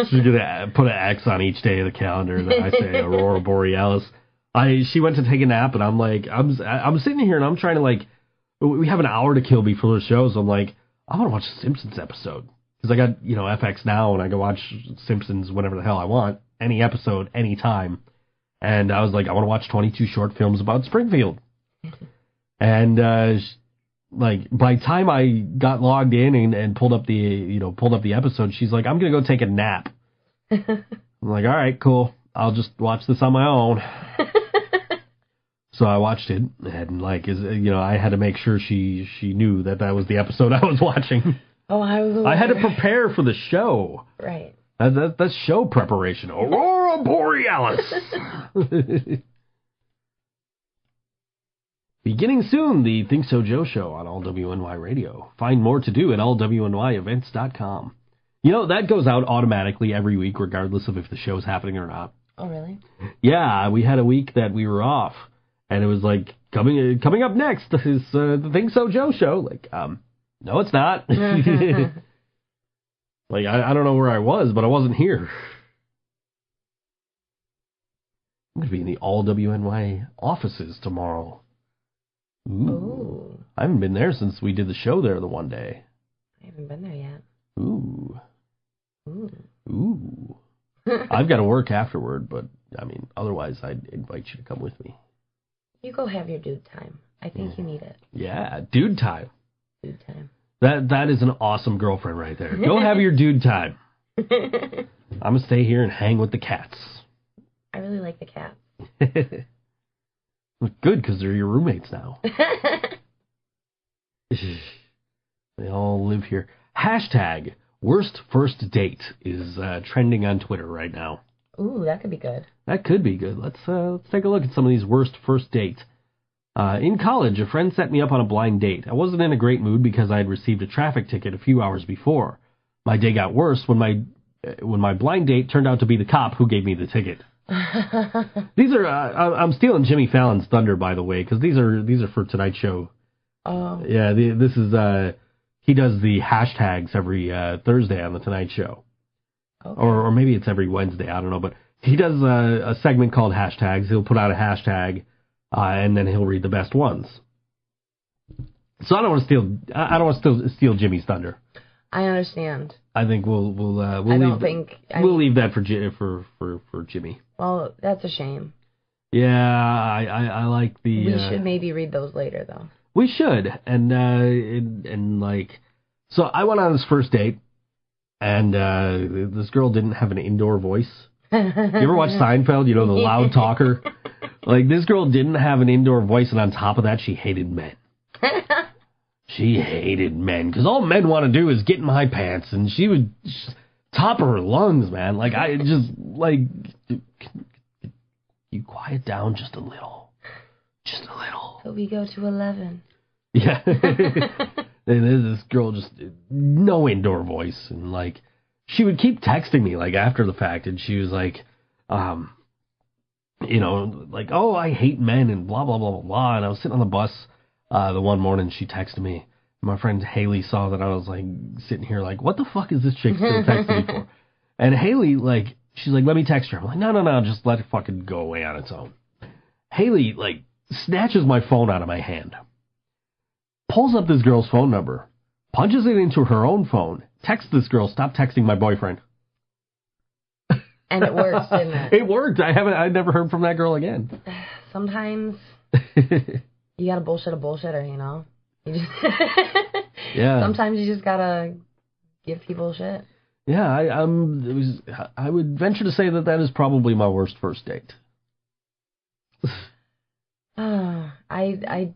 S2: She's going to put an X on each day of the calendar that I say Aurora Borealis. She went to take a nap, and I'm like, I'm sitting here, and I'm trying to, we have an hour to kill before the show, so I'm like, I want to watch a Simpsons episode. Because I got, FX now, and I can watch Simpsons whenever the hell I want. Any episode, any time. And I was like, I want to watch 22 short films about Springfield. And, by the time I got logged in and pulled up the episode, she's like, I'm going to go take a nap. I'm like, all right, cool. I'll just watch this on my own. So I watched it, and I had to make sure she knew that was the episode I was watching.
S3: Oh, I
S2: had to prepare for the show.
S3: Right.
S2: That's show preparation. Aurora Borealis. Beginning soon, the ThinkSoJoe Show on All WNY Radio. Find more to do at allwnyevents.com. That goes out automatically every week, regardless of if the show's happening or not.
S3: Oh, really?
S2: Yeah, we had a week that we were off, and it was coming up next is the ThinkSoJoe Show. No, it's not. I don't know where I was, but I wasn't here. I'm going to be in the All WNY offices tomorrow. Ooh. I haven't been there since we did the show there the one day.
S3: I haven't been there yet.
S2: Ooh. I've got to work afterward, but, otherwise I'd invite you to come with me.
S3: You go have your dude time. I think you need it.
S2: Yeah, dude time.
S3: Dude time.
S2: That is an awesome girlfriend right there. Go have your dude time. I'm going to stay here and hang with the cats.
S3: I really like the cats.
S2: Good, because they're your roommates now. They all live here. Hashtag worst first date is trending on Twitter right now.
S3: Ooh, that could be good.
S2: That could be good. Let's take a look at some of these worst first dates. In college, a friend set me up on a blind date. I wasn't in a great mood because I had received a traffic ticket a few hours before. My day got worse when my blind date turned out to be the cop who gave me the ticket. These are I'm stealing Jimmy Fallon's thunder, by the way, because these are for tonight's show.
S3: Oh.
S2: Yeah, this is he does the hashtags every Thursday on the Tonight Show. Okay. Or maybe it's every Wednesday, I don't know, but he does a segment called Hashtags. He'll put out a hashtag. And then he'll read the best ones. So I don't want to steal Jimmy's thunder.
S3: I understand.
S2: I think we'll leave that for Jimmy.
S3: Well, that's a shame.
S2: Yeah, I like the.
S3: We should maybe read those later, though.
S2: We should, and so I went on this first date, and this girl didn't have an indoor voice. You ever watch Seinfeld? The loud talker. This girl didn't have an indoor voice, and on top of that, she hated men. She hated men, because all men want to do is get in my pants, and she would top of her lungs, man. You quiet down just a little. Just a little.
S3: So we go to 11.
S2: Yeah. And this girl just, no indoor voice, and, she would keep texting me, after the fact, and she was oh, I hate men, and blah, blah, blah, blah, blah. And I was sitting on the bus the one morning she texted me. My friend Haley saw that I was like sitting here like, what the fuck is this chick still texting me for? And Haley, like, she's like, let me text her. I'm like, no, just let it fucking go away on its own. Haley, like, snatches my phone out of my hand, pulls up this girl's phone number, punches it into her own phone, texts this girl, stop texting my boyfriend.
S3: And it worked, didn't it?
S2: It worked. I never heard from that girl again.
S3: Sometimes you gotta bullshit a bullshitter, you know? You just
S2: yeah.
S3: Sometimes you just gotta give people shit.
S2: Yeah, I would venture to say that is probably my worst first date.
S3: I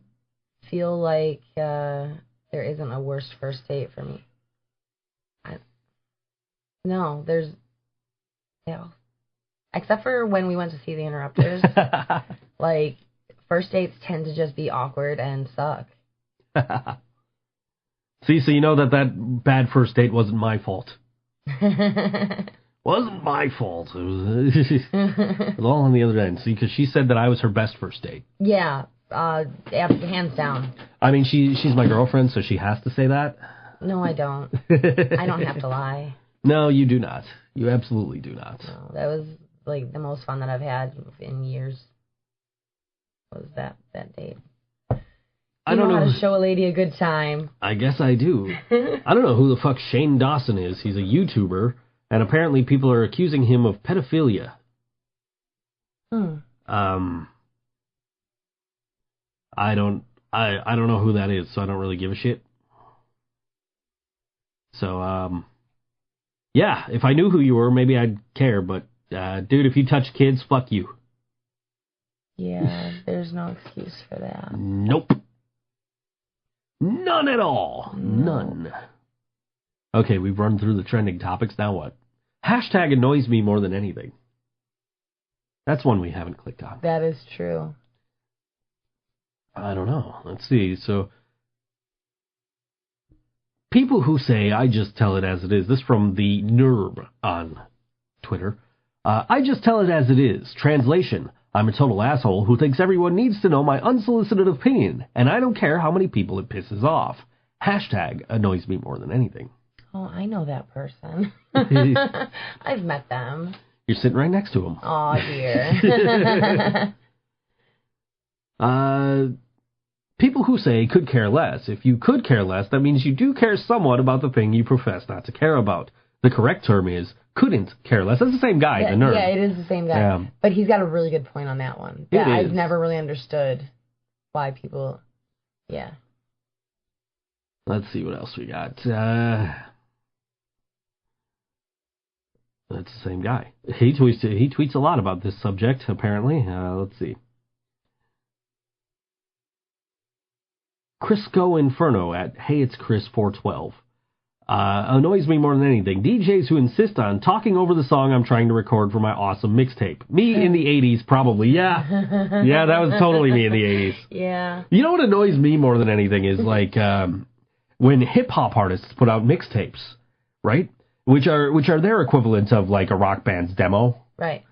S3: feel like there isn't a worst first date for me. No, there's... Yeah. Except for when we went to see the Interrupters. Like, first dates tend to just be awkward and suck.
S2: See, so you know that bad first date wasn't my fault. Wasn't my fault. It was all on the other end. See, because she said that I was her best first date.
S3: Yeah, hands down.
S2: I mean, she's my girlfriend, so she has to say that.
S3: No, I don't. I don't have to lie. No,
S2: you do not. You absolutely do not.
S3: No, that was like the most fun that I've had in years. Was that date? I don't know how to show a lady a good time.
S2: I guess I do. I don't know who the fuck Shane Dawson is. He's a YouTuber, and apparently people are accusing him of pedophilia. I don't know who that is, so I don't really give a shit. So, yeah, if I knew who you were, maybe I'd care, but, dude, if you touch kids, fuck you.
S3: Yeah, there's no excuse for that.
S2: Nope. None at all.
S3: No.
S2: None. Okay, we've run through the trending topics. Now what? Hashtag annoys me more than anything. That's one we haven't clicked on.
S3: That is true.
S2: I don't know. Let's see. So, people who say, I just tell it as it is. This from the NERB on Twitter. I just tell it as it is. Translation. I'm a total asshole who thinks everyone needs to know my unsolicited opinion, and I don't care how many people it pisses off. Hashtag annoys me more than anything.
S3: Oh, I know that person. I've met them.
S2: You're sitting right next to him.
S3: Aw, dear.
S2: People who say could care less. If you could care less, that means you do care somewhat about the thing you profess not to care about. The correct term is couldn't care less. That's the same guy, the nerd.
S3: Yeah, it is the same guy. Yeah. But he's got a really good point on that one. Yeah, I've never really understood why people... Yeah.
S2: Let's see what else we got. That's the same guy. He tweets a lot about this subject, apparently. Let's see. Crisco Inferno at Hey It's Chris 412. Annoys me more than anything. DJs who insist on talking over the song I'm trying to record for my awesome mixtape. Me in the 80s, probably. Yeah. Yeah, that was totally me in the 80s.
S3: Yeah.
S2: You know what annoys me more than anything is like when hip-hop artists put out mixtapes, right? Which are their equivalent of like a rock band's demo.
S3: Right.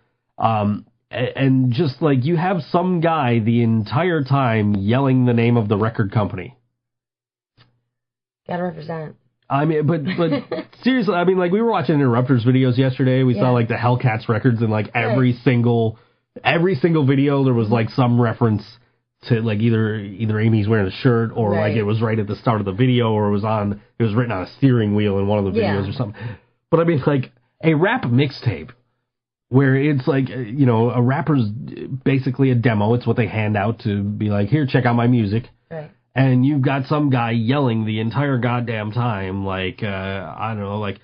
S2: And just like you have some guy the entire time yelling the name of the record company.
S3: Gotta represent.
S2: I mean, but seriously, I mean, like we were watching Interrupters videos yesterday. We saw like the Hellcats records, and like every single video there was like some reference to like either Amy's wearing a shirt or like it was right at the start of the video or it was written on a steering wheel in one of the videos or something. But I mean, like a rap mixtape where it's like, you know, a rapper's basically a demo. It's what they hand out to be like, here, check out my music.
S3: Right.
S2: And you've got some guy yelling the entire goddamn time, like, I don't know, like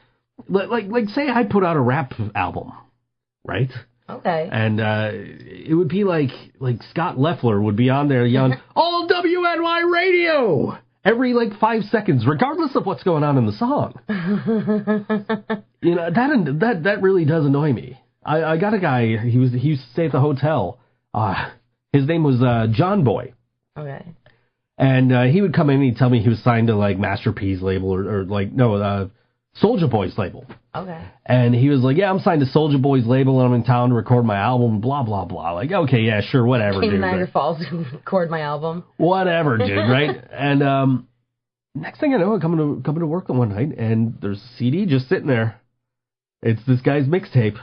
S2: say I put out a rap album, right?
S3: Okay.
S2: And it would be like Scott Leffler would be on there yelling, all WNY radio! Every, 5 seconds, regardless of what's going on in the song. You know, that really does annoy me. I got a guy, he used to stay at the hotel. His name was John Boy.
S3: Okay.
S2: And he would come in and he'd tell me he was signed to Master P's label or Soulja Boy's label.
S3: Okay.
S2: And he was like, yeah, I'm signed to Soulja Boy's label, and I'm in town to record my album, blah, blah, blah. Like, okay, yeah, sure, whatever,
S3: Came
S2: dude.
S3: to Niagara Falls to record my album.
S2: Whatever, dude, right? And next thing I know, I'm coming to work one night, and there's a CD just sitting there. It's this guy's mixtape.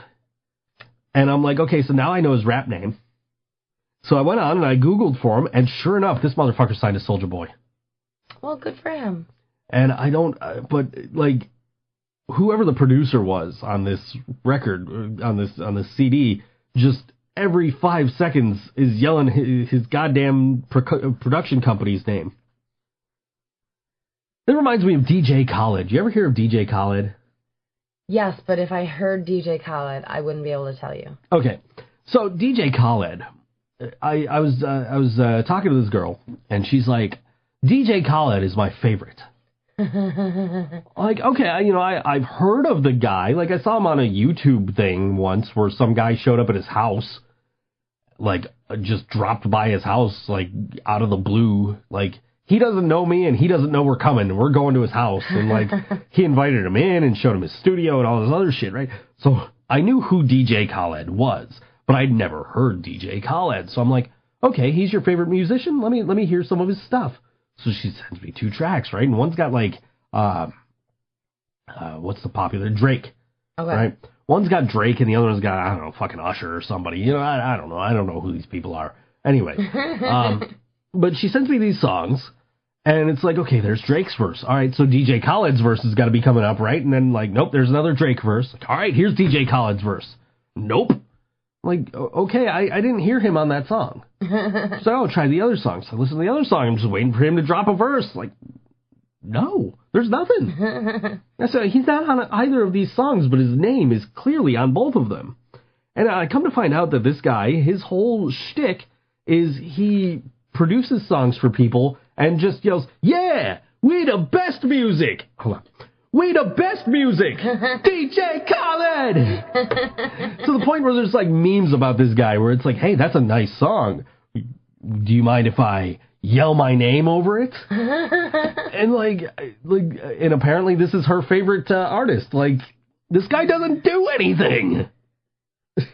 S2: And I'm like, okay, so now I know his rap name. So I went on and I Googled for him, and sure enough, this motherfucker signed to Soulja Boy.
S3: Well, good for him.
S2: And I don't, but like, whoever the producer was on this record, on this CD, just every 5 seconds is yelling his goddamn production company's name. It reminds me of DJ Khaled. You ever hear of DJ Khaled?
S3: Yes, but if I heard DJ Khaled, I wouldn't be able to tell you.
S2: Okay, so DJ Khaled, I was talking to this girl, and she's like, DJ Khaled is my favorite. Like, okay, I've heard of the guy. Like, I saw him on a YouTube thing once where some guy showed up at his house, like, just dropped by his house, like, out of the blue. Like, he doesn't know me, and he doesn't know we're coming, and we're going to his house. And, like, he invited him in and showed him his studio and all this other shit, right? So I knew who DJ Khaled was, but I'd never heard DJ Khaled. So I'm like, okay, he's your favorite musician? Let me hear some of his stuff. So she sends me 2 tracks, right? And one's got, like, what's the popular? Drake. Okay. Right? One's got Drake, and the other one's got, I don't know, fucking Usher or somebody. You know, I don't know. I don't know who these people are. Anyway. But she sends me these songs, and it's like, okay, there's Drake's verse. All right, so DJ Khaled's verse has got to be coming up, right? And then, like, nope, there's another Drake verse. Like, all right, here's DJ Khaled's verse. Nope. Like, okay, I didn't hear him on that song. So I'll try the other song. So I listen to the other song. I'm just waiting for him to drop a verse. Like, no, there's nothing. I said, he's not on either of these songs, but his name is clearly on both of them. And I come to find out that this guy, his whole shtick is he produces songs for people and just yells, yeah, we the best music. Hold on. We the best music, DJ Khaled. To the point where there's like memes about this guy where it's like, hey, that's a nice song. Do you mind if I yell my name over it? And apparently this is her favorite artist. Like, this guy doesn't do anything.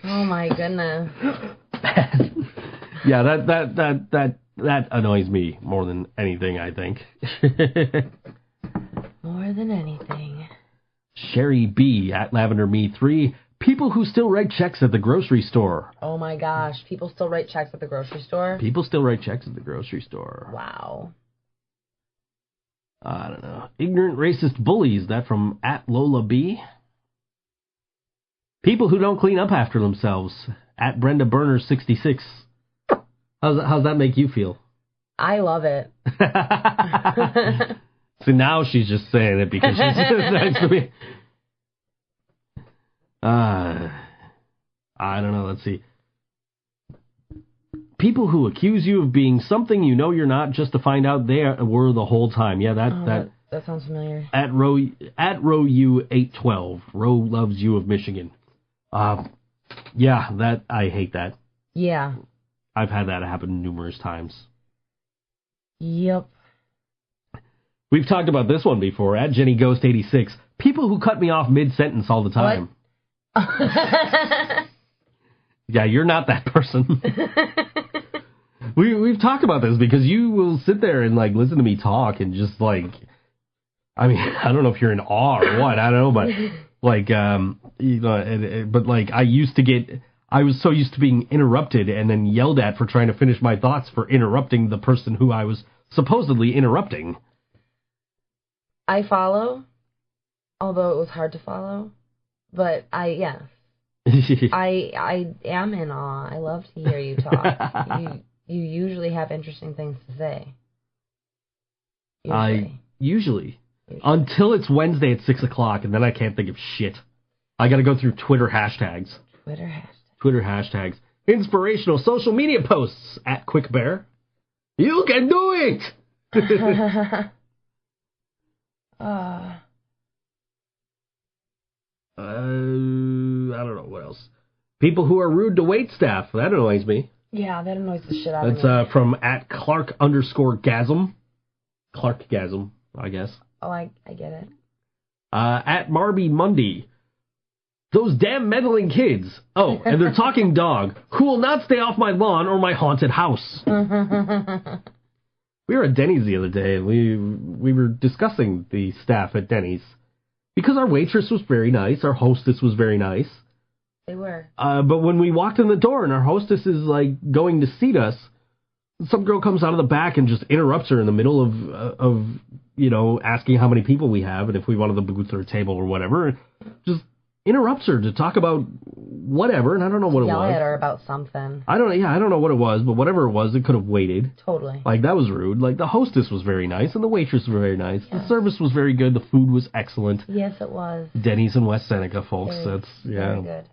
S3: Oh my goodness.
S2: Yeah, that annoys me more than anything, I think.
S3: More than anything.
S2: Sherry B at Lavender Me 3. People who still write checks at the grocery store.
S3: Oh my gosh. People still write checks at the grocery store?
S2: People still write checks at the grocery store.
S3: Wow.
S2: I don't know. Ignorant racist bullies. That from at Lola B. People who don't clean up after themselves. At Brenda Burner 66. How's that make you feel?
S3: I love it.
S2: So now she's just saying it because she's nice to me. I don't know. Let's see. People who accuse you of being something you know you're not, just to find out they were the whole time. Yeah,
S3: that sounds familiar.
S2: At Row U812. Row loves you of Michigan. Yeah, that I hate that.
S3: Yeah.
S2: I've had that happen numerous times.
S3: Yep.
S2: We've talked about this one before. At Jenny Ghost 86. People who cut me off mid-sentence all the time. Yeah, you're not that person. We've talked about this because you will sit there and like listen to me talk and just like, I mean, I don't know if you're in awe or what, I don't know, but like, you know, but like I was so used to being interrupted and then yelled at for trying to finish my thoughts for interrupting the person who I was supposedly interrupting.
S3: I follow, although it was hard to follow, but yes. I am in awe. I love to hear you talk. You usually have interesting things to say.
S2: Usually. Until it's Wednesday at 6 o'clock, and then I can't think of shit. I gotta go through Twitter hashtags. Twitter hashtags. Inspirational social media posts at Quick Bear. You can do it! I don't know what else. People who are rude to wait staff. That annoys me.
S3: Yeah, that annoys the shit out of me.
S2: That's from at Clark_Gasm. Clark Gasm, I guess.
S3: Oh, I get it.
S2: At Marby Mundy. Those damn meddling kids. Oh, and they're talking dog, who will not stay off my lawn or my haunted house. We were at Denny's the other day, and we were discussing the staff at Denny's. Because our waitress was very nice, our hostess was very nice.
S3: They were.
S2: But when we walked in the door and our hostess is, like, going to seat us, some girl comes out of the back and just interrupts her in the middle of you know, asking how many people we have and if we wanted the booth or a table or whatever. Just interrupts her to talk about whatever, and I don't know what it was.
S3: Yell at her about something.
S2: I don't know what it was, but whatever it was, it could have waited.
S3: Totally.
S2: Like, that was rude. Like, the hostess was very nice, and the waitress was very nice. Yeah. The service was very good. The food was excellent.
S3: Yes, it was.
S2: Denny's in West Seneca, folks. That's
S3: very good.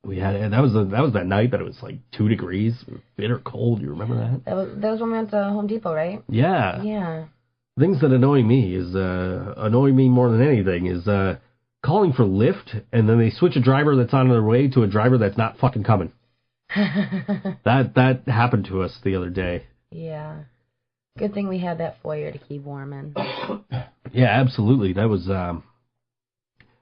S2: We had, and that was that night that it was like 2 degrees, bitter cold. You remember that?
S3: That was when we went to Home Depot, right?
S2: Yeah.
S3: Yeah.
S2: Things that annoy me more than anything is calling for Lyft, and then they switch a driver that's on their way to a driver that's not fucking coming. That happened to us the other day.
S3: Yeah. Good thing we had that foyer to keep warm in.
S2: Yeah, absolutely. That was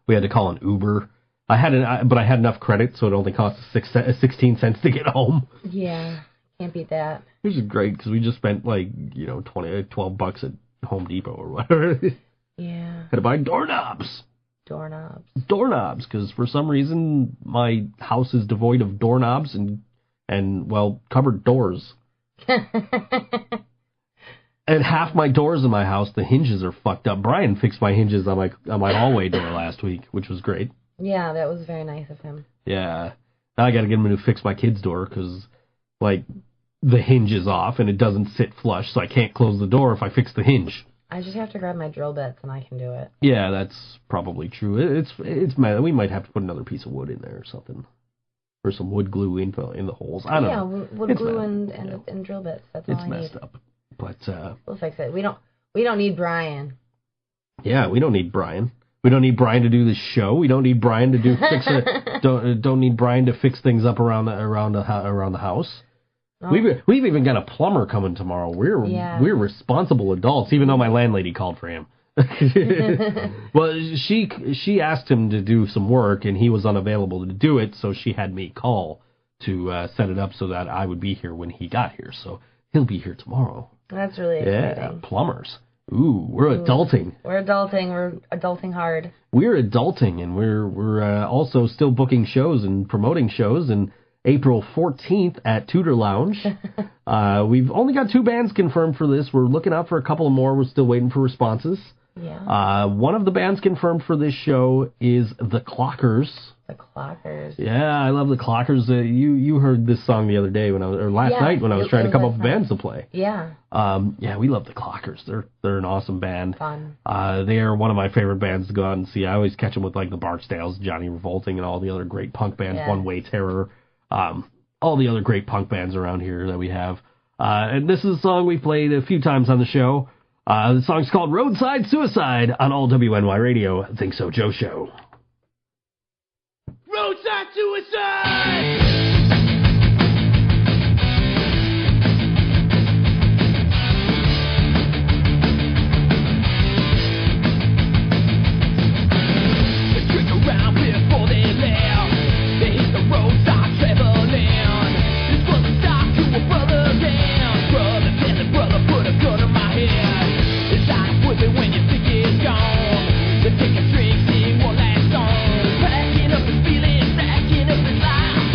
S2: we had to call an Uber. But I had enough credit, so it only cost 16 cents to get home.
S3: Yeah, can't beat that.
S2: Which is great, because we just spent, like, you know, $12 at Home Depot or whatever.
S3: Yeah.
S2: Had to buy doorknobs. Doorknobs, because for some reason my house is devoid of doorknobs and well, cupboard doors. And half my doors in my house, the hinges are fucked up. Brian fixed my hinges on my hallway door last week, which was great.
S3: Yeah, that was very nice of him.
S2: Yeah. Now I got to get him to fix my kid's door because, like, the hinge is off and it doesn't sit flush, so I can't close the door if I fix the hinge.
S3: I just have to grab my drill bits and I can do it.
S2: Yeah, that's probably true. It's we might have to put another piece of wood in there or something. Or some wood glue in the holes. I don't know.
S3: Yeah, wood glue and drill bits. That's all I need. It's messed up.
S2: But
S3: we'll fix it. We don't need Brian.
S2: Yeah, we don't need Brian. We don't need Brian to do this show. We don't need Brian to don't need Brian to fix things up around the house. Oh. We've even got a plumber coming tomorrow. We're responsible adults, even though my landlady called for him. Well, she asked him to do some work, and he was unavailable to do it, so she had me call to set it up so that I would be here when he got here. So he'll be here tomorrow.
S3: That's really exciting.
S2: Yeah, plumbers. Ooh, we're adulting.
S3: We're adulting. We're adulting hard.
S2: We're adulting, and we're also still booking shows and promoting shows. And April 14th at Tudor Lounge. We've only got 2 bands confirmed for this. We're looking out for a couple more. We're still waiting for responses.
S3: Yeah.
S2: One of the bands confirmed for this show is The Clockers.
S3: The Clockers.
S2: Yeah, I love The Clockers. You heard this song the other day last night when I was trying to come up with bands to play.
S3: Yeah.
S2: Yeah, we love The Clockers. They're an awesome band.
S3: Fun.
S2: They are one of my favorite bands to go out and see. I always catch them with, like, the Barksdales, Johnny Revolting, and all the other great punk bands, One Way Terror, all the other great punk bands around here that we have. And this is a song we've played a few times on the show. The song's called Roadside Suicide on all WNY Radio. ThinkSoJoe Show.
S4: Roadside Suicide! When you think it's gone, they take a drink, sing one last song, packing up his feelings, stacking up his life.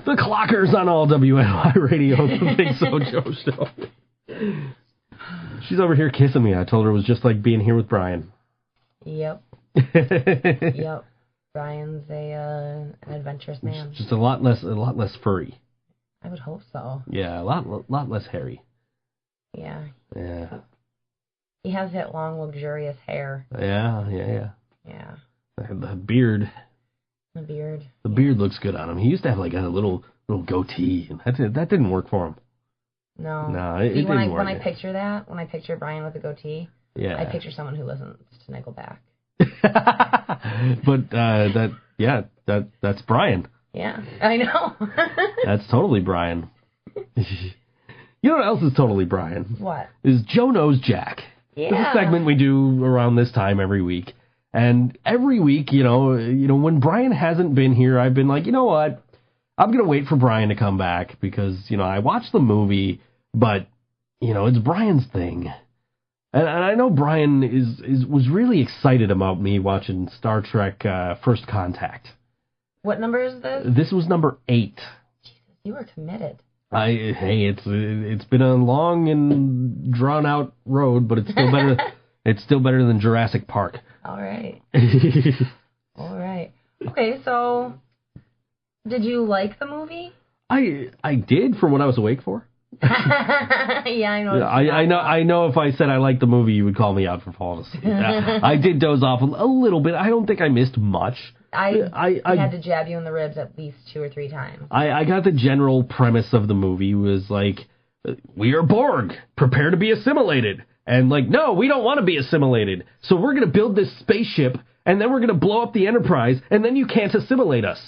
S2: The Clockers on all WNY radio. The ThinkSoJoe Show. She's over here kissing me. I told her it was just like being here with Brian.
S3: Yep. Yep. Brian's an adventurous man.
S2: Just a lot less furry.
S3: I would hope so.
S2: Yeah, a lot less hairy.
S3: Yeah.
S2: Yeah.
S3: He has that long, luxurious hair.
S2: Yeah.
S3: Yeah.
S2: The beard.
S3: The beard.
S2: The beard looks good on him. He used to have like a little goatee, and that didn't work for him.
S3: No.
S2: It didn't work.
S3: When I picture that, when I picture Brian with a goatee,
S2: yeah,
S3: I picture someone who listens to Nickelback.
S2: But that's Brian.
S3: Yeah, I know.
S2: That's totally Brian. You know what else is totally Brian?
S3: What?
S2: Is Joe Knows Jack.
S3: Yeah.
S2: It's a segment we do around this time every week. And every week, you know, when Brian hasn't been here, I've been like, you know what? I'm going to wait for Brian to come back because, you know, I watched the movie, but, you know, it's Brian's thing. And I know Brian was really excited about me watching Star Trek First Contact.
S3: What number is this?
S2: This was number 8.
S3: Jesus, you were committed.
S2: It's been a long and drawn out road, but it's still better. It's still better than Jurassic Park.
S3: All right. All right. Okay, so did you like the movie?
S2: I did for what I was awake for.
S3: Yeah, I know.
S2: I know. If I said I liked the movie, you would call me out for falling asleep. I did doze off a little bit. I don't think I missed much.
S3: I had to jab you in the ribs at least 2 or 3 times.
S2: I got the general premise of the movie was like, we are Borg, prepare to be assimilated. And like, no, we don't want to be assimilated. So we're going to build this spaceship, and then we're going to blow up the Enterprise, and then you can't assimilate us.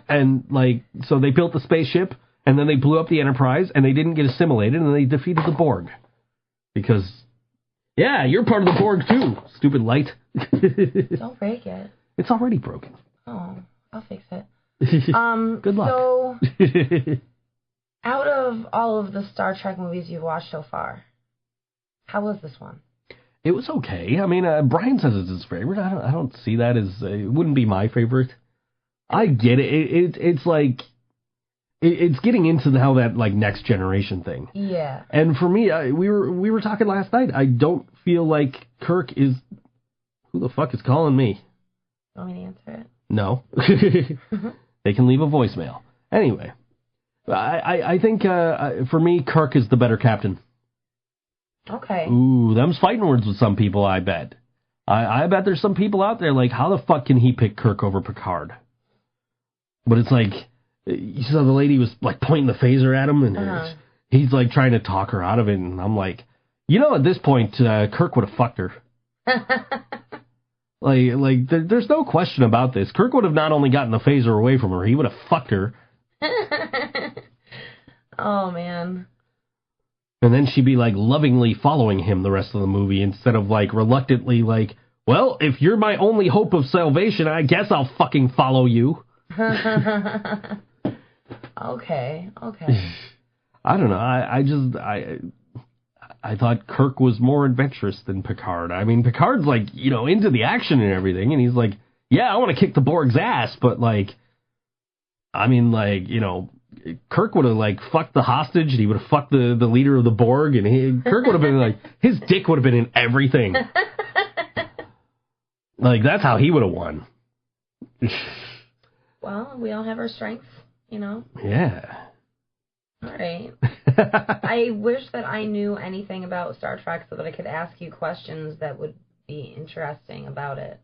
S2: And like, so they built the spaceship, and then they blew up the Enterprise, and they didn't get assimilated, and they defeated the Borg. Because, yeah, you're part of the Borg too, stupid light.
S3: Don't break it.
S2: It's already broken.
S3: Oh, I'll fix it.
S2: Good luck.
S3: So, out of all of the Star Trek movies you've watched so far, how was this one?
S2: It was okay. I mean, Brian says it's his favorite. I don't see that as it wouldn't be my favorite. I get it. It's like it's getting into how that like next generation thing.
S3: Yeah.
S2: And for me, we were talking last night. I don't feel like Kirk is. Who the fuck is calling me?
S3: Want me to answer it?
S2: No. They can leave a voicemail. Anyway, I think for me, Kirk is the better captain.
S3: Okay.
S2: Ooh, them's fighting words with some people, I bet. I bet there's some people out there like, how the fuck can he pick Kirk over Picard? But it's like, you saw the lady was like pointing the phaser at him, and he's like trying to talk her out of it, and I'm like, you know, at this point, Kirk would have fucked her. There's no question about this. Kirk would have not only gotten the phaser away from her, he would have fucked her.
S3: Oh, man.
S2: And then she'd be, like, lovingly following him the rest of the movie instead of, like, reluctantly, like, well, if you're my only hope of salvation, I guess I'll fucking follow you.
S3: Okay.
S2: I don't know. I thought Kirk was more adventurous than Picard. I mean, Picard's, like, you know, into the action and everything, and he's like, yeah, I want to kick the Borg's ass, but, like, I mean, like, you know, Kirk would have, like, fucked the hostage, and he would have fucked the leader of the Borg, and Kirk would have been, like, his dick would have been in everything. Like, that's how he would have won.
S3: Well, we all have our strengths, you know?
S2: Yeah.
S3: All right. I wish that I knew anything about Star Trek so that I could ask you questions that would be interesting about it.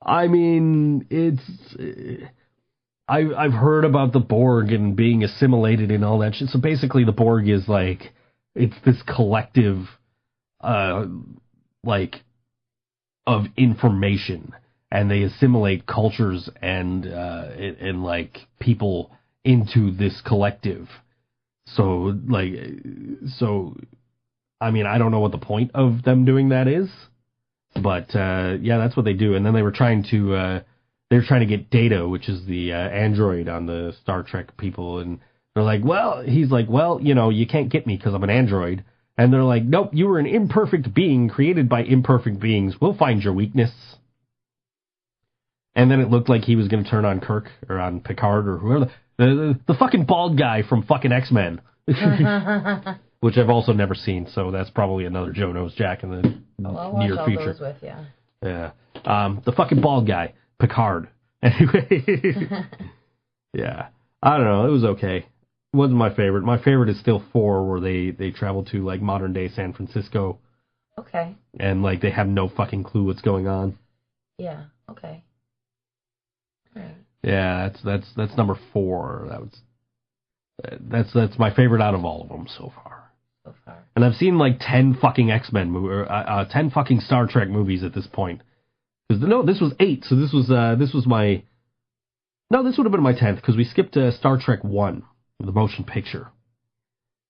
S2: I mean, I've heard about the Borg and being assimilated and all that shit. So basically the Borg is like, it's this collective, like, of information, and they assimilate cultures and like people into this collective. So I mean, I don't know what the point of them doing that is, but yeah, that's what they do. And then they were trying to get Data, which is the android on the Star Trek people, and they're like, he's like, you know, you can't get me because I'm an android. And they're like, nope, you were an imperfect being created by imperfect beings. We'll find your weakness. and then it looked like he was going to turn on Kirk or on Picard or whoever the fucking bald guy from fucking X-Men, which I've also never seen. So that's probably another Joe Knows Jack in the near
S3: watch
S2: future.
S3: all those with you.
S2: Yeah, the fucking bald guy, Picard. Anyway, yeah, I don't know. It was okay. It wasn't my favorite. My favorite is still 4, where they travel to like modern day San Francisco.
S3: Okay.
S2: And like they have no fucking clue what's going on.
S3: Yeah. Okay. All right.
S2: Yeah, that's number 4. That's my favorite out of all of them so far.
S3: So far.
S2: And I've seen like 10 fucking X-Men movies, 10 fucking Star Trek movies at this point. Because this was 8, so this was my. No, this would have been my 10th because we skipped Star Trek 1, the motion picture.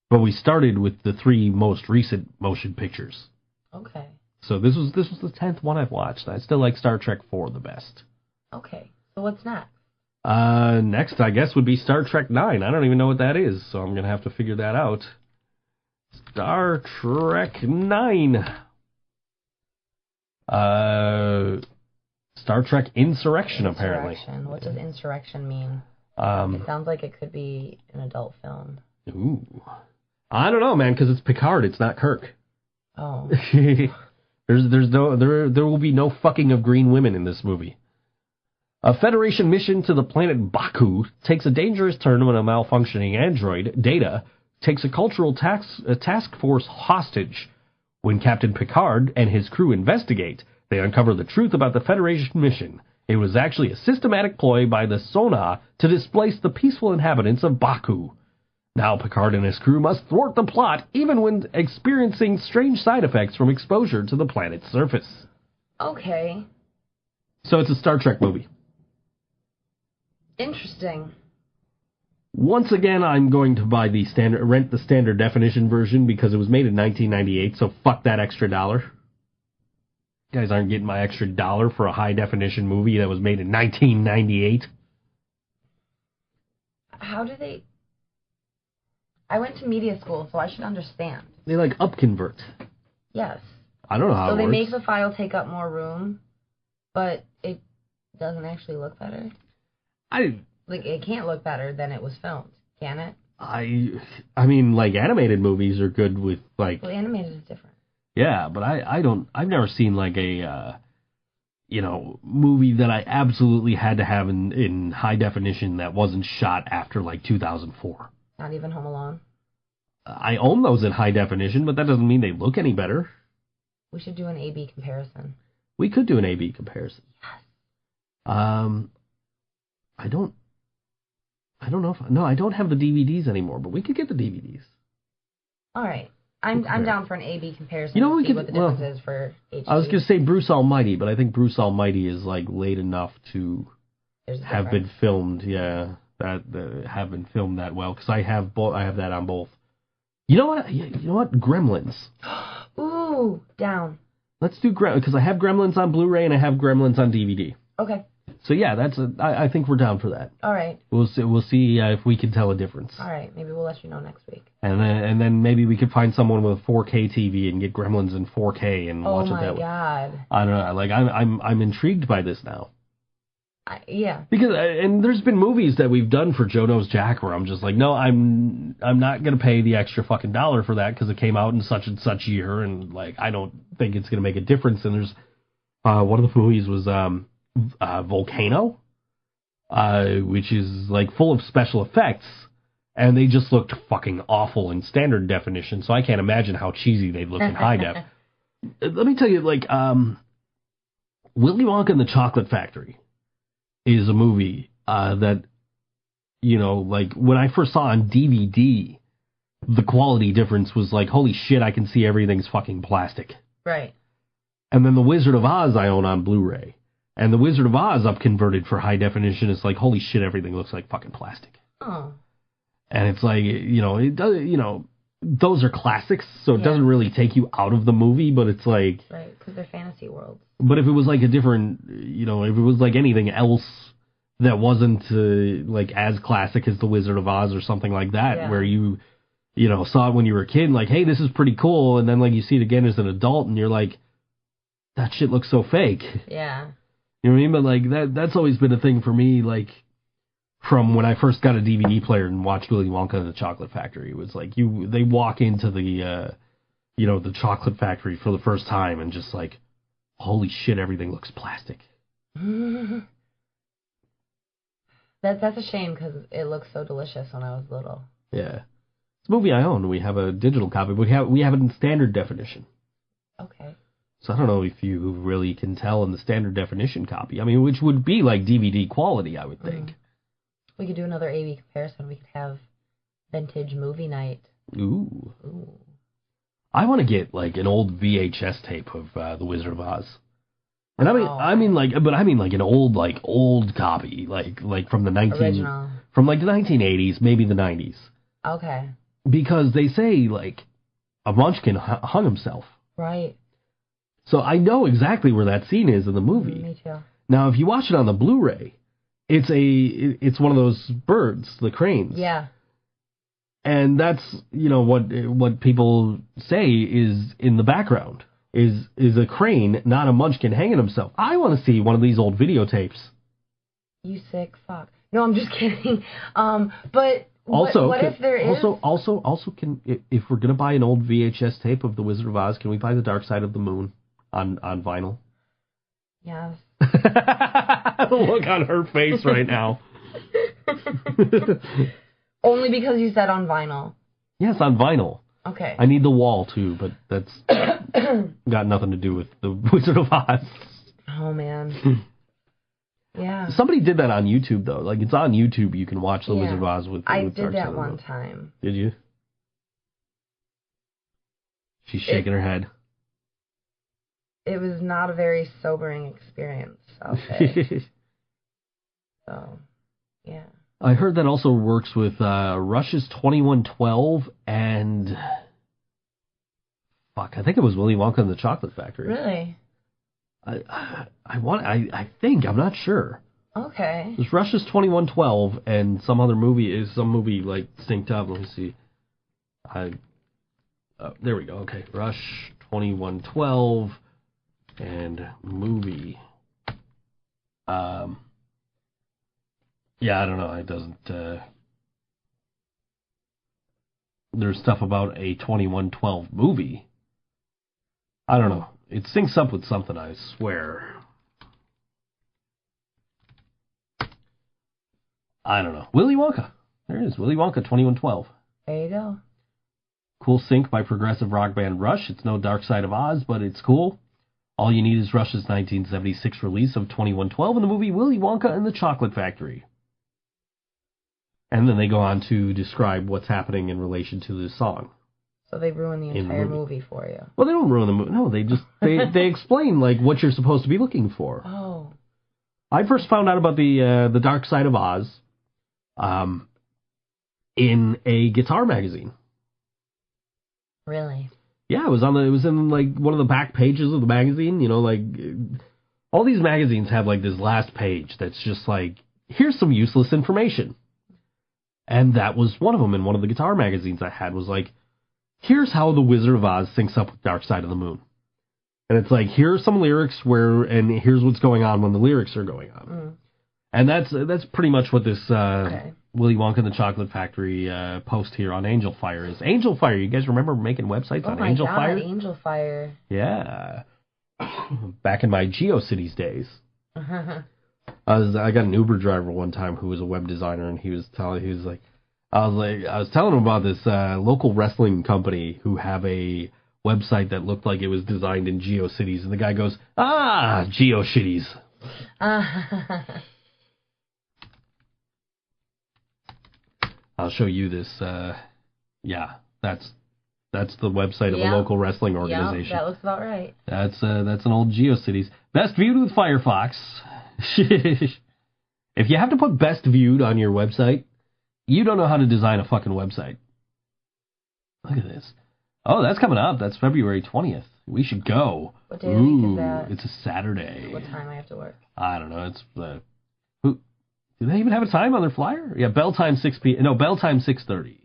S2: But we started with the 3 most recent motion pictures.
S3: Okay.
S2: So this was the 10th one I've watched. I still like Star Trek 4 the best.
S3: Okay. So what's next?
S2: Next, I guess, would be Star Trek 9. I don't even know what that is, so I'm going to have to figure that out. Star Trek 9. Star Trek Insurrection, apparently.
S3: What does insurrection mean? It sounds like it could be an adult film.
S2: Ooh. I don't know, man, because it's Picard. It's not Kirk.
S3: Oh.
S2: There will be no fucking of green women in this movie. A Federation mission to the planet Baku takes a dangerous turn when a malfunctioning android, Data, takes a cultural task force hostage. When Captain Picard and his crew investigate, they uncover the truth about the Federation mission. It was actually a systematic ploy by the Son'a to displace the peaceful inhabitants of Baku. Now Picard and his crew must thwart the plot, even when experiencing strange side effects from exposure to the planet's surface.
S3: Okay.
S2: So it's a Star Trek movie.
S3: Interesting.
S2: Once again, I'm going to buy rent the standard definition version because it was made in 1998, so fuck that extra $1. You guys aren't getting my extra $1 for a high definition movie that was made in 1998.
S3: How do they... I went to media school, so I should understand.
S2: They like upconvert.
S3: Yes.
S2: I don't know how it works.
S3: So they make the file take up more room, but it doesn't actually look better? Like, it can't look better than it was filmed, can it?
S2: I mean, like, animated movies are good with, like...
S3: Well, animated is different.
S2: Yeah, but I've never seen, like, a, movie that I absolutely had to have in high definition that wasn't shot after, like, 2004.
S3: Not even Home Alone?
S2: I own those in high definition, but that doesn't mean they look any better.
S3: We should do an A-B comparison.
S2: We could do an A-B comparison.
S3: Yes.
S2: I don't know if... No, I don't have the DVDs anymore, but we could get the DVDs.
S3: All right. I'm down for an A-B comparison.
S2: You know what
S3: we could... What the difference is for HD.
S2: I was going to say Bruce Almighty, but I think Bruce Almighty is, like, late enough to have been filmed, yeah... that have been filmed that well, because I have that on both. You know what? Gremlins.
S3: Ooh, down.
S2: Let's do Gremlins, because I have Gremlins on Blu-ray and I have Gremlins on DVD.
S3: Okay.
S2: So yeah, I think we're down for that.
S3: All right.
S2: We'll see if we can tell a difference.
S3: All right, maybe we'll let you know next week.
S2: And then maybe we could find someone with a 4K TV and get Gremlins in 4K and watch it that way. Oh my
S3: God.
S2: I don't know. Like I'm intrigued by this now.
S3: Yeah.
S2: Because and there's been movies that we've done for Joe Knows Jack where I'm just like, no, I'm not gonna pay the extra fucking $1 for that because it came out in such and such year, and like I don't think it's gonna make a difference. And there's one of the movies was Volcano, which is like full of special effects, and they just looked fucking awful in standard definition. So I can't imagine how cheesy they'd look in high def. Let me tell you, like Willy Wonka and the Chocolate Factory is a movie that, like when I first saw on DVD, the quality difference was like, holy shit, I can see everything's fucking plastic.
S3: Right.
S2: And then The Wizard of Oz I own on Blu-ray. And The Wizard of Oz upconverted for high definition is like, holy shit, everything looks like fucking plastic.
S3: Oh.
S2: And it's like, it does, those are classics, so it doesn't really take you out of the movie, but it's like...
S3: Right, because they're fantasy worlds.
S2: But if it was like a different, if it was like anything else that wasn't like as classic as The Wizard of Oz or something like that, where you saw it when you were a kid, and like, hey, this is pretty cool, and then like you see it again as an adult, and you're like, that shit looks so fake.
S3: Yeah.
S2: You know what I mean? But like that's always been a thing for me. Like from when I first got a DVD player and watched Willy Wonka and the Chocolate Factory, it was like they walk into the the chocolate factory for the first time and just like, holy shit, everything looks plastic.
S3: That's a shame because it looked so delicious when I was little.
S2: Yeah. It's a movie I own. We have a digital copy, but we have it in standard definition.
S3: Okay.
S2: So I don't know if you really can tell in the standard definition copy. I mean, which would be like DVD quality, I would think.
S3: We could do another A/B comparison. We could have vintage movie night.
S2: Ooh. I want to get like an old VHS tape of The Wizard of Oz. And I mean like an old copy, like from the
S3: original.
S2: From like the 1980s, maybe the 90s.
S3: Okay.
S2: Because they say like a munchkin hung himself.
S3: Right.
S2: So I know exactly where that scene is in the movie.
S3: Me too.
S2: Now, if you watch it on the Blu-ray, it's one of those birds, the cranes.
S3: Yeah.
S2: And that's, what people say is in the background is a crane, not a munchkin hanging himself. I want to see one of these old videotapes.
S3: You sick fuck. No, I'm just kidding. But
S2: also,
S3: what if there is?
S2: Also, if we're gonna buy an old VHS tape of The Wizard of Oz, can we buy The Dark Side of the Moon on vinyl?
S3: Yes.
S2: The look on her face right now.
S3: Only because you said on vinyl.
S2: Yes, on vinyl.
S3: Okay.
S2: I need the wall too, but that's got nothing to do with The Wizard of Oz.
S3: Oh man. Yeah.
S2: Somebody did that on YouTube though. Like it's on YouTube. You can watch The Wizard of Oz with.
S3: I
S2: with
S3: did
S2: Dark Side
S3: that
S2: of the Moon.
S3: one time.
S2: Did you? She's shaking her head.
S3: It was not a very sobering experience, I'll say. So, yeah.
S2: I heard that also works with Rush's 2112 and I think it was Willy Wonka and the Chocolate Factory.
S3: Really?
S2: I think, I'm not sure.
S3: Okay.
S2: There's Rush's 2112 and some movie like synced up. Let me see. There we go. Okay, Rush 2112 and movie. Yeah, I don't know. It doesn't. There's stuff about a 2112 movie. I don't know. It syncs up with something, I swear. I don't know. Willy Wonka. There it is. Willy Wonka 2112.
S3: There you go.
S2: Cool sync by progressive rock band Rush. It's no Dark Side of Oz, but it's cool. All you need is Rush's 1976 release of 2112 and the movie Willy Wonka and the Chocolate Factory. And then they go on to describe what's happening in relation to this song.
S3: So they ruin the entire movie for you.
S2: Well, they don't ruin the movie. No, they just they explain like what you're supposed to be looking for.
S3: Oh.
S2: I first found out about the Dark Side of Oz in a guitar magazine.
S3: Really?
S2: Yeah, it was in like one of the back pages of the magazine, like all these magazines have like this last page that's just like, here's some useless information. And that was one of them in one of the guitar magazines I had was like, here's how The Wizard of Oz syncs up with Dark Side of the Moon. And it's like, here are some lyrics and here's what's going on when the lyrics are going on. Mm. And that's pretty much what this Willy Wonka and the Chocolate Factory post here on Angel Fire is. Angel Fire, you guys remember making websites on Angel Fire?
S3: Oh my God, Angel Fire.
S2: Yeah. Back in my GeoCities days. I got an Uber driver one time who was a web designer, and I was telling him about this local wrestling company who have a website that looked like it was designed in GeoCities, and the guy goes, GeoCities. I'll show you this. Yeah, that's the website of a local wrestling organization.
S3: Yeah, that looks about right.
S2: That's an old GeoCities. Best viewed with Firefox. If you have to put best viewed on your website, you don't know how to design a fucking website. Look at this. Oh, that's coming up. That's February 20th. We should go.
S3: What day of the week is that?
S2: It's a Saturday.
S3: What time I have to work?
S2: I don't know. It's do they even have a time on their flyer? Yeah, bell time 6 p.m. No, bell time 6:30.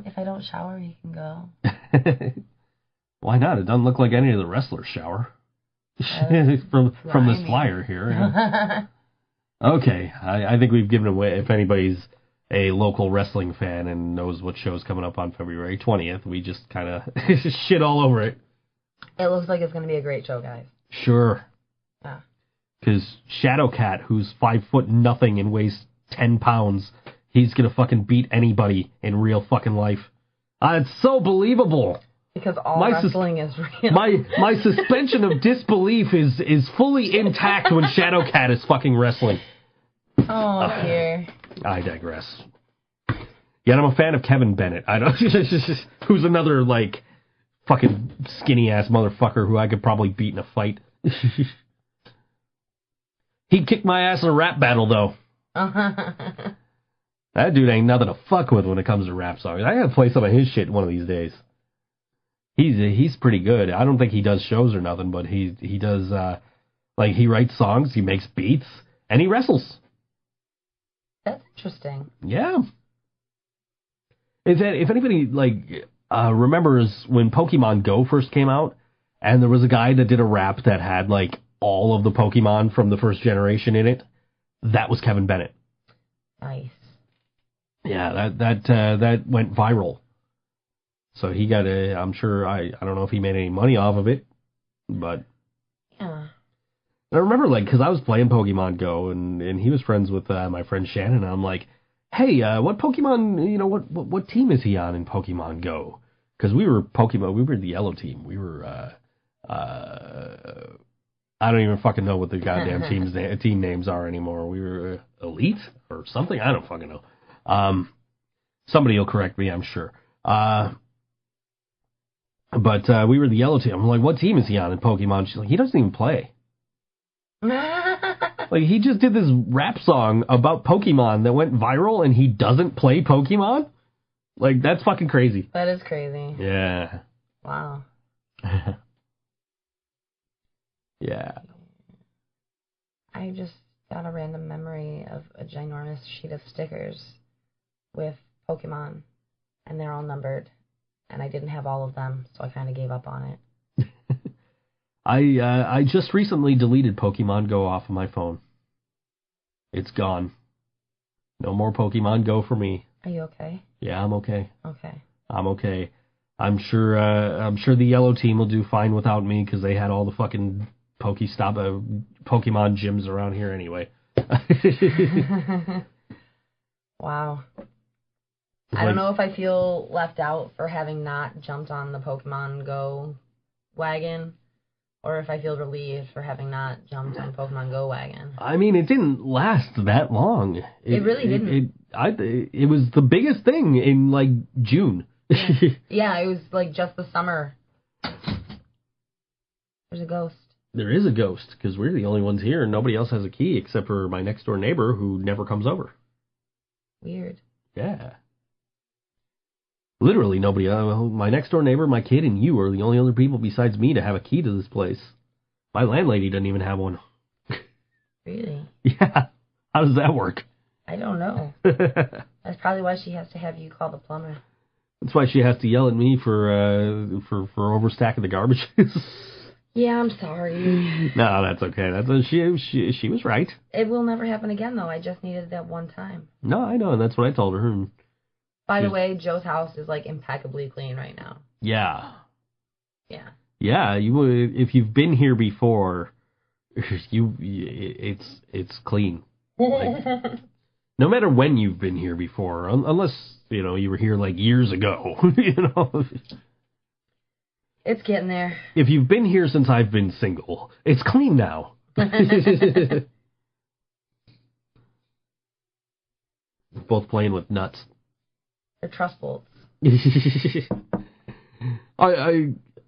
S3: If I don't shower, you can go.
S2: Why not? It doesn't look like any of the wrestlers shower. from this
S3: rhyming.
S2: flyer here. Okay, I think we've given away. If anybody's a local wrestling fan and knows what show's coming up on February 20th, we just kind of shit all over it.
S3: It looks like it's going to be a great show, guys.
S2: Sure.
S3: Yeah.
S2: Because Shadowcat, who's 5'0" and weighs 10 pounds, he's gonna fucking beat anybody in real fucking life. It's so believable.
S3: Because all wrestling is real.
S2: My suspension of disbelief is fully intact when Shadowcat is fucking wrestling.
S3: Oh dear.
S2: I digress. Yet I'm a fan of Kevin Bennett. I don't. Who's another like fucking skinny ass motherfucker who I could probably beat in a fight. He'd kick my ass in a rap battle though. That dude ain't nothing to fuck with when it comes to rap songs. I gotta play some of his shit one of these days. He's pretty good. I don't think he does shows or nothing, but he does like he writes songs, he makes beats, and he wrestles.
S3: That's interesting.
S2: Yeah. If anybody like remembers when Pokemon Go first came out, and there was a guy that did a rap that had like all of the Pokemon from the first generation in it, that was Kevin Bennett.
S3: Nice.
S2: Yeah, that went viral. So he got I'm sure, I don't know if he made any money off of it, but...
S3: Yeah.
S2: I remember, like, because I was playing Pokemon Go, and he was friends with my friend Shannon, and I'm like, hey, what Pokemon, you know, what team is he on in Pokemon Go? Because we were the yellow team. We were, I don't even fucking know what the goddamn team names are anymore. We were Elite or something? I don't fucking know. Somebody will correct me, I'm sure. But we were the yellow team. I'm like, what team is he on in Pokemon? She's like, he doesn't even play. Like, he just did this rap song about Pokemon that went viral, and he doesn't play Pokemon? Like, that's fucking crazy.
S3: That is crazy.
S2: Yeah.
S3: Wow.
S2: Yeah.
S3: I just got a random memory of a ginormous sheet of stickers with Pokemon, and they're all numbered, and I didn't have all of them, so I kind of gave up on it.
S2: I just recently deleted Pokemon Go off of my phone. It's gone. No more Pokemon Go for me.
S3: Are you okay?
S2: Yeah, I'm okay.
S3: Okay.
S2: I'm okay. I'm sure the yellow team will do fine without me because they had all the fucking Pokemon gyms around here anyway.
S3: Wow. I don't know if I feel left out for having not jumped on the Pokemon Go wagon, or if I feel relieved for having not jumped on the Pokemon Go wagon.
S2: I mean, it didn't last that long.
S3: It really didn't.
S2: It was the biggest thing in, like, June.
S3: Yeah, it was, like, just the summer. There's a ghost.
S2: There is a ghost, because we're the only ones here, and nobody else has a key except for my next-door neighbor, who never comes over.
S3: Weird.
S2: Yeah. Literally nobody. My next-door neighbor, my kid, and you are the only other people besides me to have a key to this place. My landlady doesn't even have one.
S3: Really?
S2: Yeah. How does that work?
S3: I don't know. That's probably why she has to have you call the plumber.
S2: That's why she has to yell at me for overstacking the garbage.
S3: Yeah, I'm sorry.
S2: No, that's okay. She was right.
S3: It will never happen again, though. I just needed that one time.
S2: No, I know, and that's what I told her. And
S3: by the way, Joe's house is, like, impeccably clean right now.
S2: Yeah.
S3: Yeah.
S2: Yeah, if you've been here before, it's clean. Like, no matter when you've been here before, unless, you know, you were here, like, years ago, you know.
S3: It's getting there.
S2: If you've been here since I've been single, it's clean now. Both playing with nuts.
S3: They're truss bolts.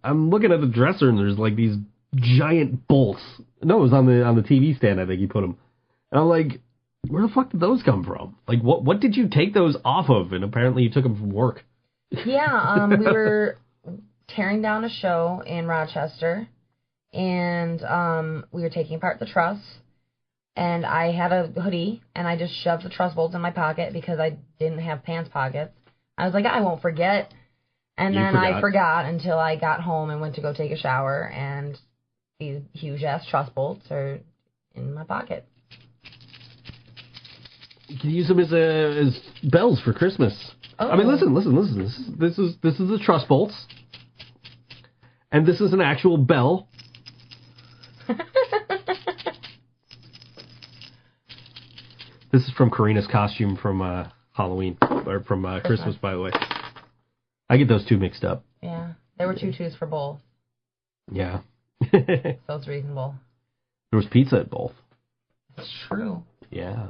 S2: I'm looking at the dresser and there's like these giant bolts. No, it was on the TV stand. I think he put them. And I'm like, where the fuck did those come from? Like, what did you take those off of? And apparently you took them from work. Yeah,
S3: we were tearing down a show in Rochester, and we were taking apart the truss. And I had a hoodie, and I just shoved the truss bolts in my pocket because I didn't have pants pockets. I was like, I won't forget. And then I forgot until I got home and went to go take a shower, and these huge-ass truss bolts are in my pocket.
S2: You can use them as bells for Christmas.
S3: Oh.
S2: I mean, listen. This is the truss bolts, and this is an actual bell. This is from Corina's costume from Halloween, or from Christmas, by the way. I get those two mixed up.
S3: Yeah, there were tutus for both.
S2: Yeah.
S3: So it's reasonable.
S2: There was pizza at both.
S3: It's true.
S2: Yeah.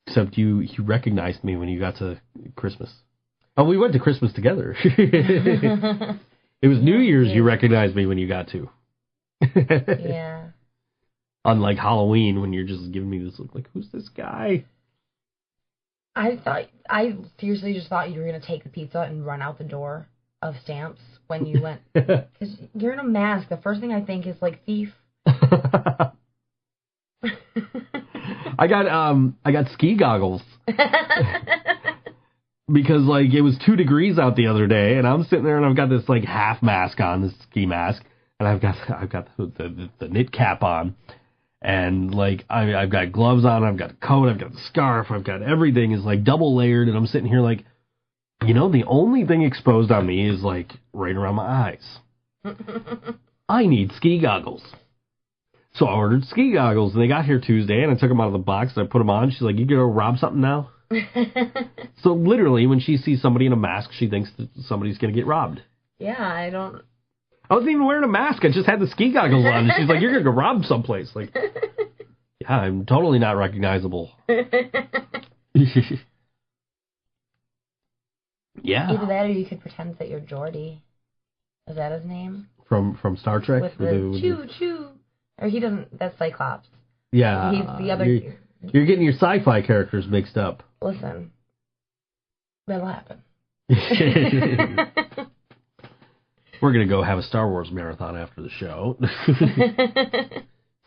S2: Except you recognized me when you got to Christmas. Oh, we went to Christmas together. It was New Year's you recognized me when you got to.
S3: Yeah.
S2: Unlike Halloween, when you're just giving me this look like, who's this guy?
S3: I seriously just thought you were going to take the pizza and run out the door of Stamps when you went. Because you're in a mask. The first thing I think is, like, thief.
S2: I got ski goggles. Because, like, it was 2 degrees out the other day, and I'm sitting there and I've got this, like, half mask on, this ski mask, and I've got the knit cap on. And, like, I've got gloves on, I've got a coat, I've got the scarf, I've got everything is, like, double layered, and I'm sitting here like, you know, the only thing exposed on me is, like, right around my eyes. I need ski goggles. So I ordered ski goggles, and they got here Tuesday, and I took them out of the box, and I put them on. She's like, you gonna rob something now? So literally, when she sees somebody in a mask, she thinks that somebody's gonna get robbed.
S3: Yeah, I
S2: wasn't even wearing a mask. I just had the ski goggles on. And she's like, you're going to go rob someplace. Like, yeah, I'm totally not recognizable. Yeah.
S3: Either that or you could pretend that you're Geordi. Is that his name?
S2: From Star Trek?
S3: With the choo-choo. Or he doesn't, that's Cyclops.
S2: Yeah.
S3: He's the other...
S2: You're getting your sci-fi characters mixed up.
S3: Listen. That'll happen.
S2: We're going to go have a Star Wars marathon after the show.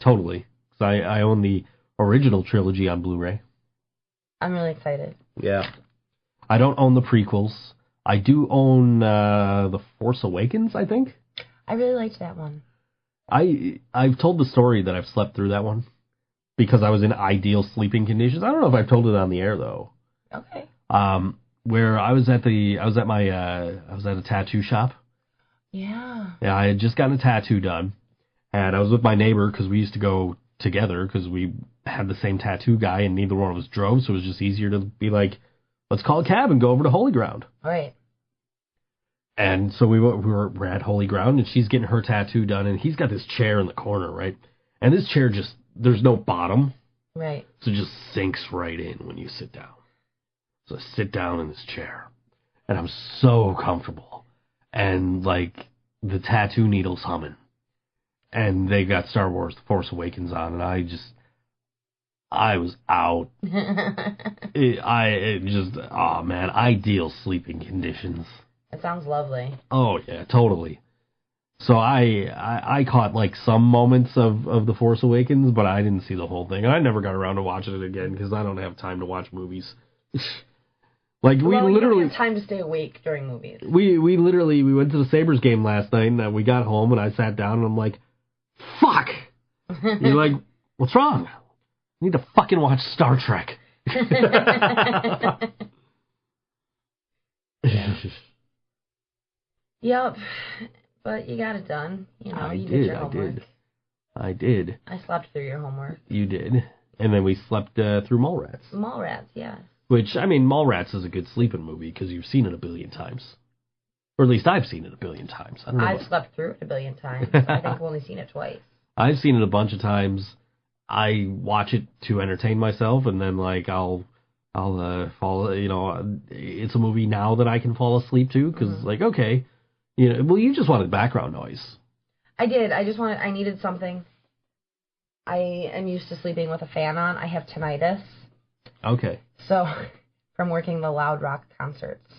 S2: Totally. I own the original trilogy on Blu-ray.
S3: I'm really excited.
S2: Yeah. I don't own the prequels. I do own The Force Awakens, I think.
S3: I really liked that one.
S2: I've told the story that I've slept through that one because I was in ideal sleeping conditions. I don't know if I've told it on the air, though.
S3: Okay.
S2: Where I was at a tattoo shop.
S3: Yeah.
S2: Yeah, I had just gotten a tattoo done, and I was with my neighbor because we used to go together because we had the same tattoo guy, and neither one of us drove, so it was just easier to be like, let's call a cab and go over to Holy Ground.
S3: Right.
S2: And so we're at Holy Ground, and she's getting her tattoo done, and he's got this chair in the corner, right? And this chair just, there's no bottom.
S3: Right.
S2: So it just sinks right in when you sit down. So I sit down in this chair, and I'm so comfortable. And, like, the tattoo needle's humming. And they got Star Wars The Force Awakens on, and I was out. Oh, man, ideal sleeping conditions.
S3: It sounds lovely.
S2: Oh, yeah, totally. So I caught, like, some moments of The Force Awakens, but I didn't see the whole thing. And I never got around to watching it again, because I don't have time to watch movies. Like, we literally...
S3: You don't have time to stay awake during movies.
S2: We went to the Sabres game last night, and we got home, and I sat down, and I'm like, fuck! You're like, what's wrong? I need to fucking watch Star Trek.
S3: Yep. But you got it done. You know, you did your homework.
S2: I did.
S3: I slept through your homework.
S2: You did. And then we slept through Mallrats.
S3: Mallrats, yes.
S2: Which, I mean, Mallrats is a good sleeping movie because you've seen it a billion times. Or at least I've seen it a billion times. I don't know.
S3: I've slept through it a billion times. I think I've only seen it twice.
S2: I've seen it a bunch of times. I watch it to entertain myself, and then, like, I'll fall, you know, it's a movie now that I can fall asleep to because, like, okay, you know, well, you just wanted background noise.
S3: I did. I needed something. I am used to sleeping with a fan on. I have tinnitus. Okay. So, from working the loud rock concerts.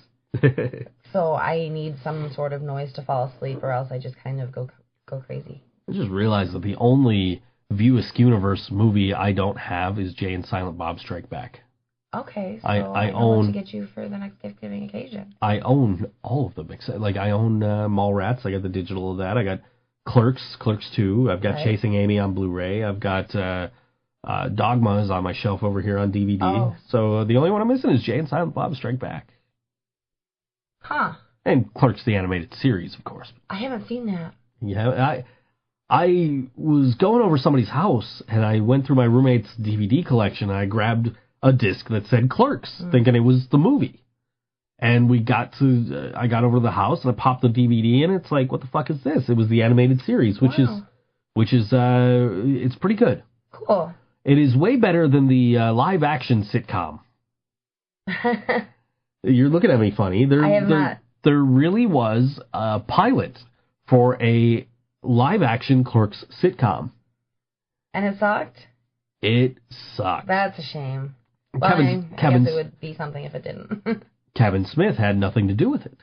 S3: So I need some sort of noise to fall asleep, or else I just kind of go crazy.
S2: I just realized that the only View Askewniverse movie I don't have is Jay and Silent Bob Strike Back.
S3: Okay, so I know what to get you for the next gift-giving occasion.
S2: I own all of them, except, like, I own Mallrats. I got the digital of that. I got Clerks 2. I've got
S3: Right.
S2: Chasing Amy on Blu-ray. I've got Dogma is on my shelf over here on DVD.
S3: Oh.
S2: So the only one I'm missing is Jay and Silent Bob Strike Back.
S3: Huh.
S2: And Clerks the Animated Series, of course.
S3: I haven't seen that.
S2: Yeah, I was going over somebody's house, and I went through my roommate's DVD collection, and I grabbed a disc that said Clerks, thinking it was the movie. And I got over to the house, and I popped the DVD in, and it's like, what the fuck is this? It was the animated series, which is it's pretty good.
S3: Cool.
S2: It is way better than the live-action sitcom. You're looking at me funny.
S3: I have not.
S2: There really was a pilot for a live-action Clerks sitcom.
S3: And it sucked?
S2: It sucked.
S3: That's a shame. Well, I guess it would be something if it didn't.
S2: Kevin Smith had nothing to do with it.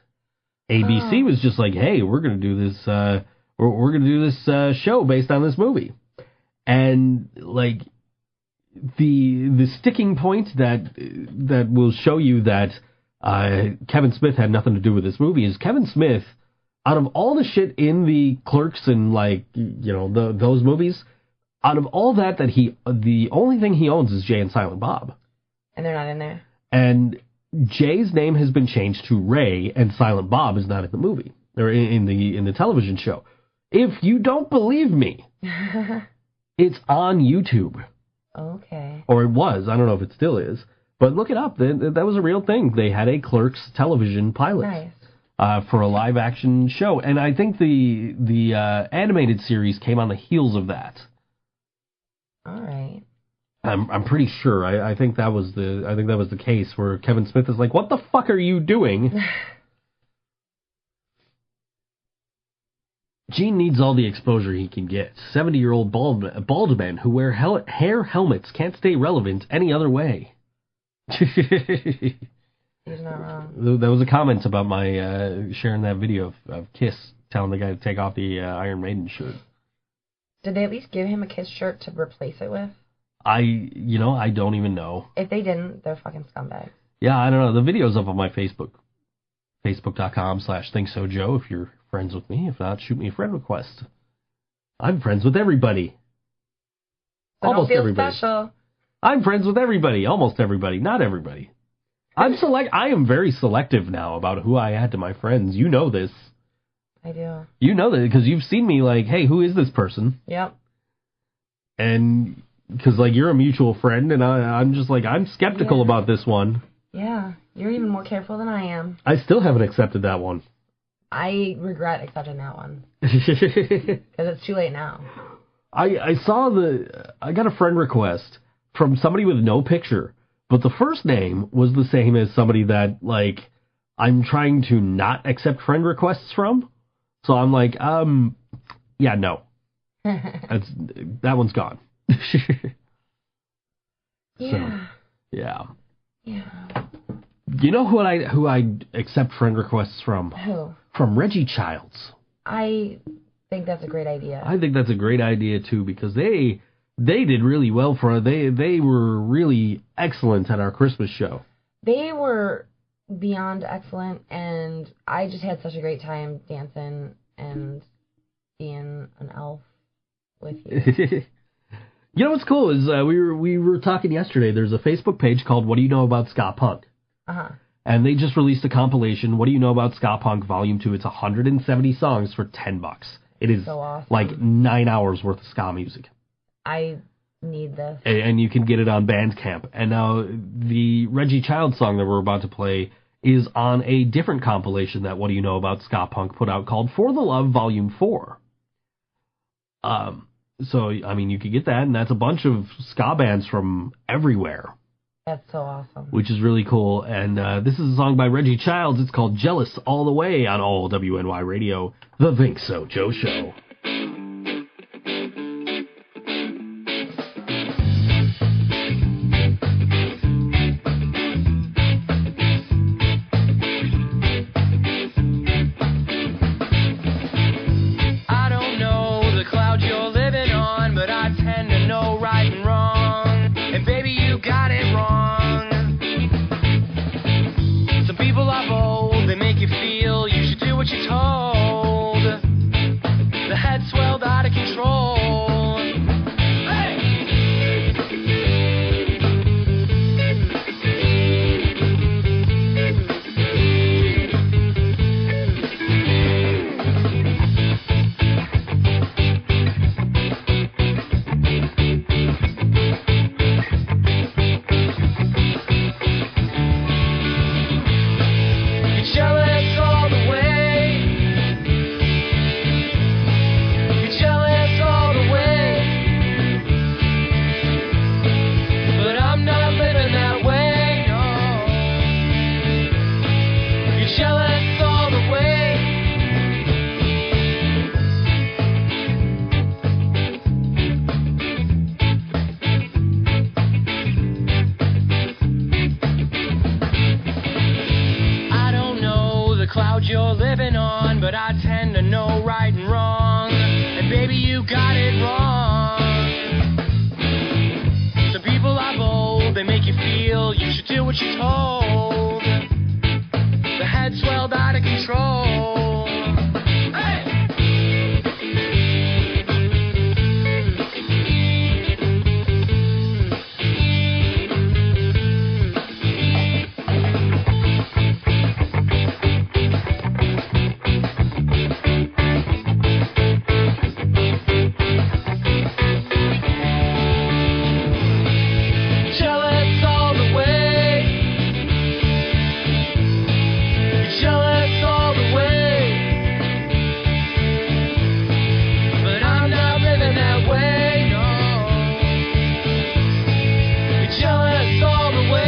S2: ABC was just like, hey, we're going to do this. We're going to do this show based on this movie. And like the sticking point that will show you that Kevin Smith had nothing to do with this movie is Kevin Smith, out of all the shit in the Clerks and those movies, out of all that the only thing he owns is Jay and Silent Bob.
S3: And they're not in there.
S2: And Jay's name has been changed to Ray, and Silent Bob is not in the movie or in the television show. If you don't believe me, it's on YouTube.
S3: Okay.
S2: Or it was. I don't know if it still is. But look it up. That was a real thing. They had a Clerks television pilot for a live-action show. And I think the animated series came on the heels of that.
S3: All right.
S2: I'm pretty sure. I think that was the case where Kevin Smith is like, what the fuck are you doing? Gene needs all the exposure he can get. 70-year-old bald men who wear hair helmets can't stay relevant any other way.
S3: He's not wrong.
S2: That was a comment about my sharing that video of Kiss telling the guy to take off the Iron Maiden shirt.
S3: Did they at least give him a Kiss shirt to replace it with?
S2: I don't even know.
S3: If they didn't, they're fucking scumbags.
S2: Yeah, I don't know. The video's up on my Facebook. Facebook.com/ThinkSoJoe if you're friends with me. If not, shoot me a friend request. I'm friends with everybody.
S3: So
S2: Almost
S3: don't feel
S2: everybody.
S3: special.
S2: I'm friends with everybody. Almost everybody. Not everybody. I am very selective now about who I add to my friends. You know this.
S3: I do.
S2: You know that because you've seen me like, hey, who is this person?
S3: Yep.
S2: And because like you're a mutual friend, and I'm just like I'm skeptical about this one.
S3: Yeah, you're even more careful than I am.
S2: I still haven't accepted that one.
S3: I regret accepting that one because it's too late now.
S2: I got a friend request from somebody with no picture, but the first name was the same as somebody that like I'm trying to not accept friend requests from. So I'm like, yeah, no, that one's gone.
S3: Yeah.
S2: So, yeah.
S3: Yeah.
S2: You know who I accept friend requests from?
S3: Who?
S2: From Reggie Childs.
S3: I think that's a great idea.
S2: I think that's a great idea too because they did really well for they were really excellent at our Christmas show.
S3: They were beyond excellent, and I just had such a great time dancing and being an elf with you.
S2: You know what's cool is we were talking yesterday. There's a Facebook page called "What Do You Know About Ska Punk?" And they just released a compilation. What do you know about Ska Punk Volume 2? It's 170 songs for $10. It is
S3: so awesome.
S2: like 9 hours worth of ska music.
S3: I need this.
S2: And you can get it on Bandcamp. And now the Reggie Childs song that we're about to play is on a different compilation that What Do You Know About Ska Punk put out called For the Love Volume 4. So, I mean, you could get that, and that's a bunch of ska bands from everywhere.
S3: That's so awesome.
S2: Which is really cool. And this is a song by Reggie Childs. It's called Jealous All the Way on all WNY Radio, the ThinkSoJoe Show.
S4: I don't know the cloud you're living on, but I tend to know right and wrong. And baby, you got it wrong. Some people are bold, they make you feel you should do what you're told. The you're living on, but I tend to know right and wrong. And baby, you got it wrong. Some people are bold, they make you feel you should do what you're told. The head swelled out of control. Hey! Jealous all the way. Jealous all the way. But I'm not living that way, no. You're jealous all the way.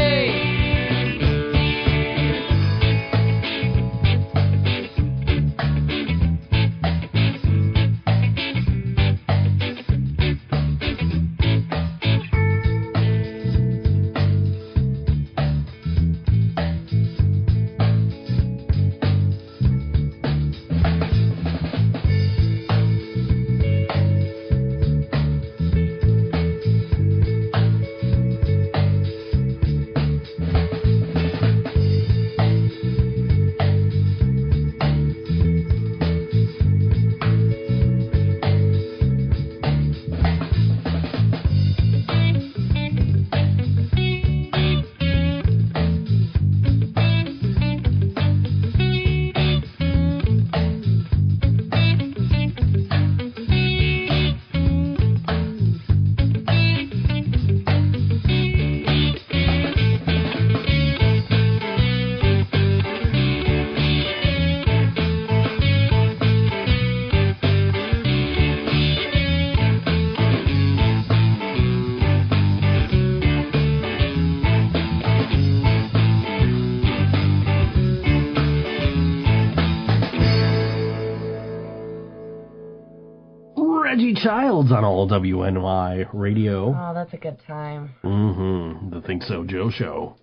S2: Reggie Childs on all WNY radio.
S3: Oh, that's a good time.
S2: The ThinkSoJoe Show,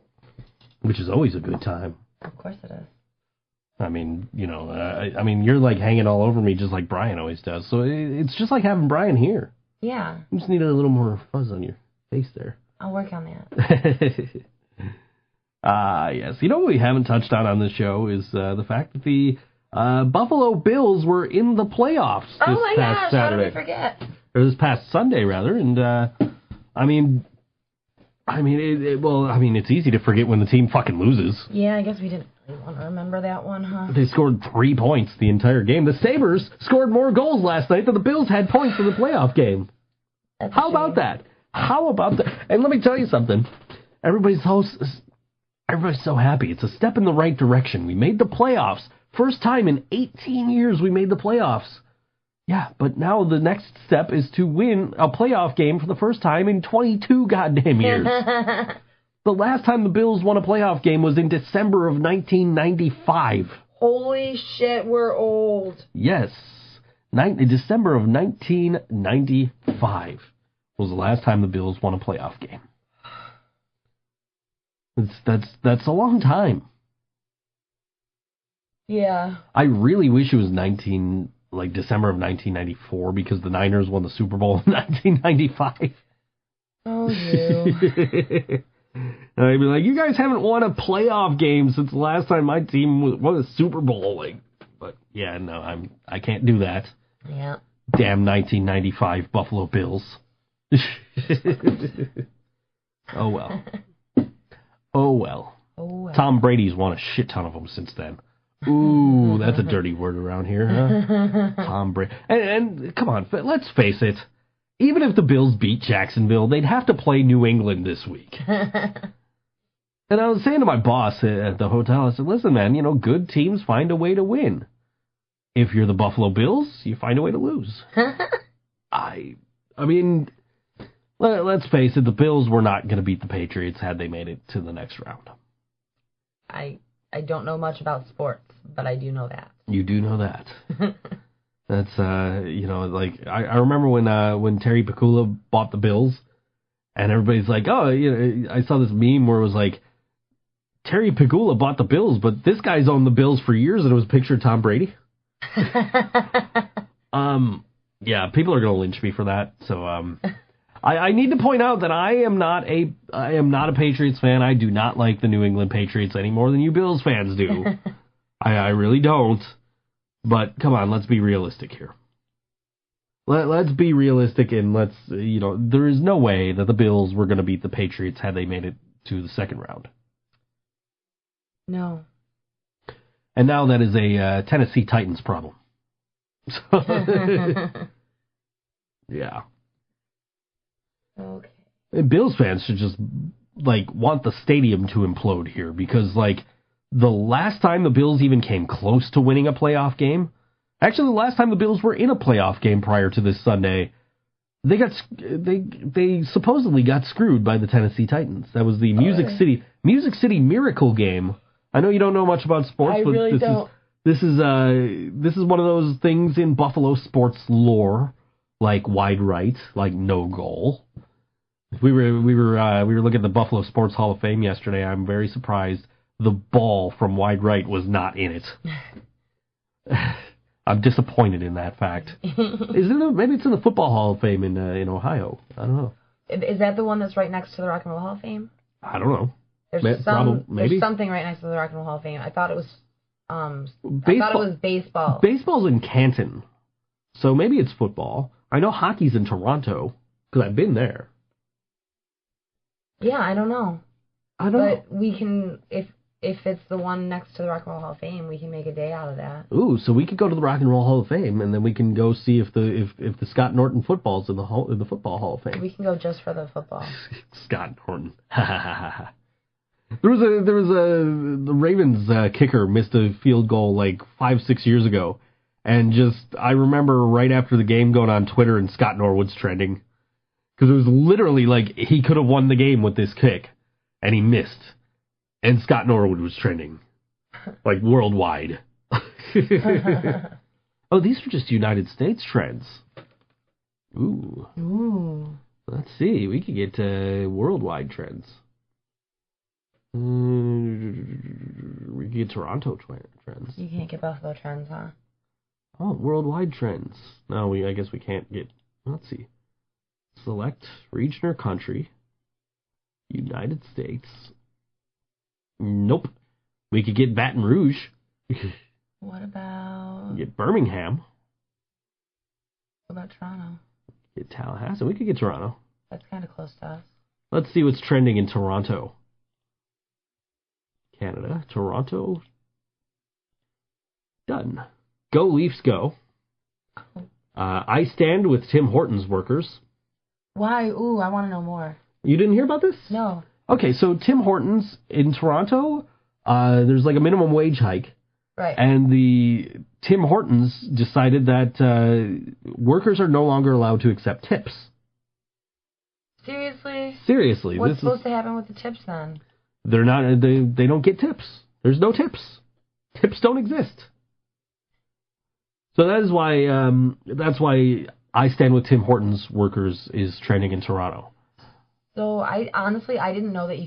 S2: which is always a good time.
S3: Of course it is.
S2: I mean, you know, I mean, you're like hanging all over me just like Brian always does. So it's just like having Brian here.
S3: Yeah.
S2: You just need a little more fuzz on your face there.
S3: I'll work on that.
S2: Yes. You know what we haven't touched on this show is the fact that the Buffalo Bills were in the playoffs this
S3: Oh my
S2: past
S3: gosh,
S2: Saturday.
S3: how did we forget?
S2: Or this past Sunday, rather. And, I mean, it's easy to forget when the team fucking loses.
S3: Yeah, I guess we didn't really want to remember that one, huh?
S2: They scored 3 points the entire game. The Sabres scored more goals last night than the Bills had points in the playoff game.
S3: That's a
S2: How
S3: shame.
S2: about that? How about that? And let me tell you something. Everybody's so happy. It's a step in the right direction. We made the playoffs. First time in 18 years we made the playoffs. Yeah, but now the next step is to win a playoff game for the first time in 22 goddamn years. The last time the Bills won a playoff game was in December of 1995.
S3: Holy shit, we're old.
S2: Yes. December of 1995 was the last time the Bills won a playoff game. That's a long time.
S3: Yeah.
S2: I really wish it was December of 1994 because the Niners won the Super Bowl in 1995.
S3: Oh, you.
S2: And I'd be like, you guys haven't won a playoff game since the last time my team won a Super Bowl. But yeah, no, I can't do that.
S3: Yeah.
S2: Damn 1995 Buffalo Bills. Oh well. Oh well.
S3: Oh, well.
S2: Tom Brady's won a shit ton of them since then. Ooh, that's a dirty word around here, huh? Tom Brady. And come on, let's face it. Even if the Bills beat Jacksonville, they'd have to play New England this week. And I was saying to my boss at the hotel, I said, listen, man, good teams find a way to win. If you're the Buffalo Bills, you find a way to lose. I mean, let's face it, the Bills were not going to beat the Patriots had they made it to the next round.
S3: I don't know much about sports, but I do know that.
S2: You do know that. That's, I remember when Terry Pacula bought the Bills, and everybody's like, oh, I saw this meme where it was like, Terry Pegula bought the Bills, but this guy's owned the Bills for years, and it was a picture of Tom Brady. Yeah, people are going to lynch me for that. So I need to point out that I am not a Patriots fan. I do not like the New England Patriots any more than you Bills fans do. I really don't. But come on, let's be realistic here. Let's be realistic, and there is no way that the Bills were going to beat the Patriots had they made it to the second round.
S3: No.
S2: And now that is a Tennessee Titans problem. Yeah.
S3: Okay.
S2: And Bills fans should just want the stadium to implode here, because the last time the Bills even came close to winning a playoff game, actually the last time the Bills were in a playoff game prior to this Sunday, they supposedly got screwed by the Tennessee Titans. That was the Music City Miracle game. I know you don't know much about sports, but
S3: really don't.
S2: This is one of those things in Buffalo sports lore, like wide right, like no goal. We were looking at the Buffalo Sports Hall of Fame yesterday. I'm very surprised the ball from wide right was not in it. I'm disappointed in that fact. Maybe it's in the Football Hall of Fame in Ohio. I don't know.
S3: Is that the one that's right next to the Rock and Roll Hall of Fame?
S2: I don't know.
S3: There's something right next to the Rock and Roll Hall of Fame. I thought it was baseball. Baseball's
S2: in Canton, so maybe it's football. I know hockey's in Toronto because I've been there.
S3: Yeah, I don't know.
S2: But
S3: we can, if it's the one next to the Rock and Roll Hall of Fame, we can make a day out of that.
S2: Ooh, so we could go to the Rock and Roll Hall of Fame, and then we can go see if the Scott Norton football's in the Football Hall of Fame.
S3: We can go just for the football.
S2: Scott Norton. The Ravens kicker missed a field goal 5-6 years ago, and I remember right after the game going on Twitter and Scott Norwood's trending, because it was literally he could have won the game with this kick, and he missed, and Scott Norwood was trending, worldwide. Oh, these are just United States trends. Ooh. Let's see, we could get worldwide trends. We get Toronto trends.
S3: You can't get Buffalo trends, huh?
S2: Oh, worldwide trends. No, I guess we can't get. Let's see. Select region or country. United States. Nope. We could get Baton Rouge.
S3: What about?
S2: Get Birmingham.
S3: What about Toronto?
S2: Get Tallahassee. We could get Toronto.
S3: That's kind of close to us.
S2: Let's see what's trending in Toronto. Canada, Toronto. Done. Go Leafs, go. I stand with Tim Hortons workers.
S3: Why? Ooh, I want to know more.
S2: You didn't hear about this?
S3: No.
S2: Okay, so Tim Hortons in Toronto, there's a minimum wage hike.
S3: Right.
S2: And the Tim Hortons decided that workers are no longer allowed to accept tips. Seriously.
S3: What's supposed to happen with the tips then?
S2: They're not. They don't get tips. There's no tips. Tips don't exist. So that is why. That's why I stand with Tim Hortons workers is trending in Toronto.
S3: So I didn't know that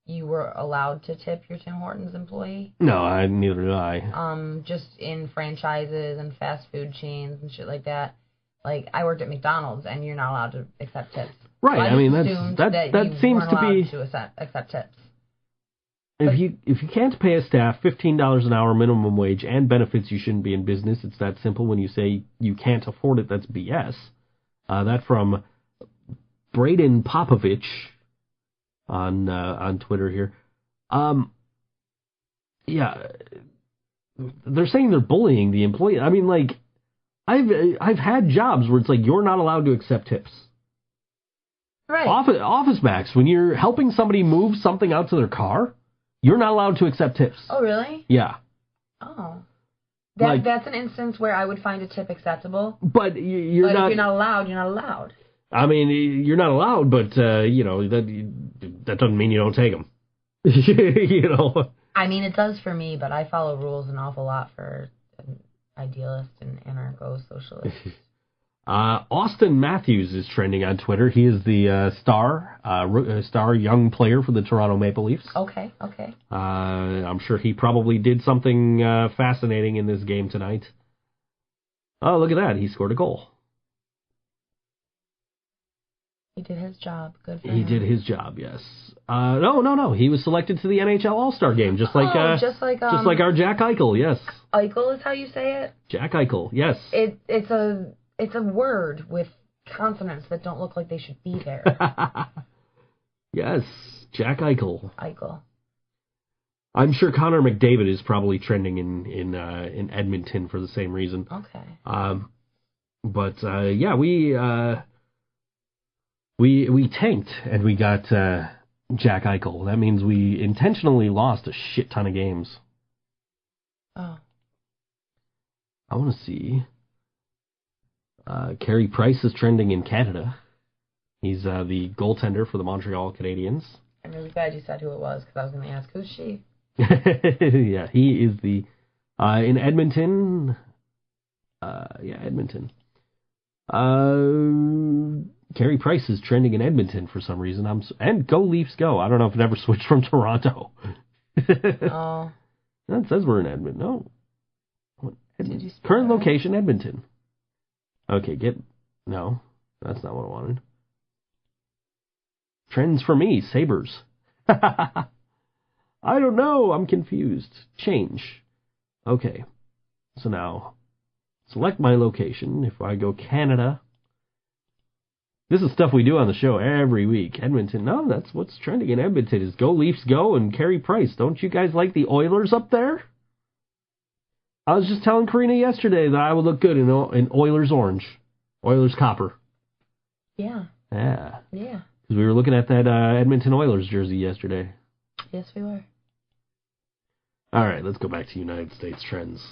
S3: you were allowed to tip your Tim Hortons employee.
S2: No, neither did I.
S3: Just in franchises and fast food chains and shit like that. I worked at McDonald's and you're not allowed to accept tips.
S2: Right.
S3: So
S2: I mean that seems to be
S3: to accept tips.
S2: If you can't pay a staff $15 an hour minimum wage and benefits, you shouldn't be in business. It's that simple. When you say you can't afford it, that's BS. That from Braden Popovich on Twitter here. Yeah, they're saying they're bullying the employee. I mean, I've had jobs where it's you're not allowed to accept tips.
S3: Right.
S2: Office Max, when you're helping somebody move something out to their car, you're not allowed to accept tips.
S3: Oh, really?
S2: Yeah.
S3: Oh. That's an instance where I would find a tip acceptable.
S2: But you're not...
S3: if you're not allowed, you're not allowed.
S2: I mean, you're not allowed, but, that doesn't mean you don't take them.
S3: I mean, it does for me, but I follow rules an awful lot for an idealist and anarcho-socialist.
S2: Austin Matthews is trending on Twitter. He is the star young player for the Toronto Maple Leafs.
S3: Okay.
S2: I'm sure he probably did something fascinating in this game tonight. Oh, look at that. He scored a goal.
S3: He did his job. Good for him.
S2: He did his job, yes. No. He was selected to a NHL All-Star game, just like our Jack Eichel, yes.
S3: Eichel is how you say it?
S2: Jack Eichel, yes.
S3: It's a word with consonants that don't look like they should be there.
S2: Yes, Jack Eichel.
S3: Eichel.
S2: I'm sure Connor McDavid is probably trending in Edmonton for the same reason.
S3: Okay.
S2: But we tanked and we got Jack Eichel. That means we intentionally lost a shit ton of games.
S3: Oh.
S2: I want to see. Carey Price is trending in Canada. He's the goaltender for the Montreal Canadiens.
S3: I'm really glad you said who it was, because I was going to ask, who's she?
S2: Yeah, he is the... in Edmonton... Edmonton. Carey Price is trending in Edmonton for some reason. And go Leafs go. I don't know if it ever switched from Toronto.
S3: Oh.
S2: That says we're in Edmonton. No.
S3: Did you
S2: Current location, Edmonton. Okay, no, that's not what I wanted. Trends for me, Sabres. I don't know, I'm confused. Change. Okay, so now, select my location. If I go Canada, this is stuff we do on the show every week. Edmonton, no, that's what's trending in Edmonton is Go Leafs Go and Carey Price. Don't you guys like the Oilers up there? I was just telling Corina yesterday that I would look good in Oilers orange. Oilers copper.
S3: Yeah.
S2: Yeah.
S3: Yeah.
S2: Because we were looking at that Edmonton Oilers jersey yesterday.
S3: Yes, we were.
S2: All right, let's go back to United States trends.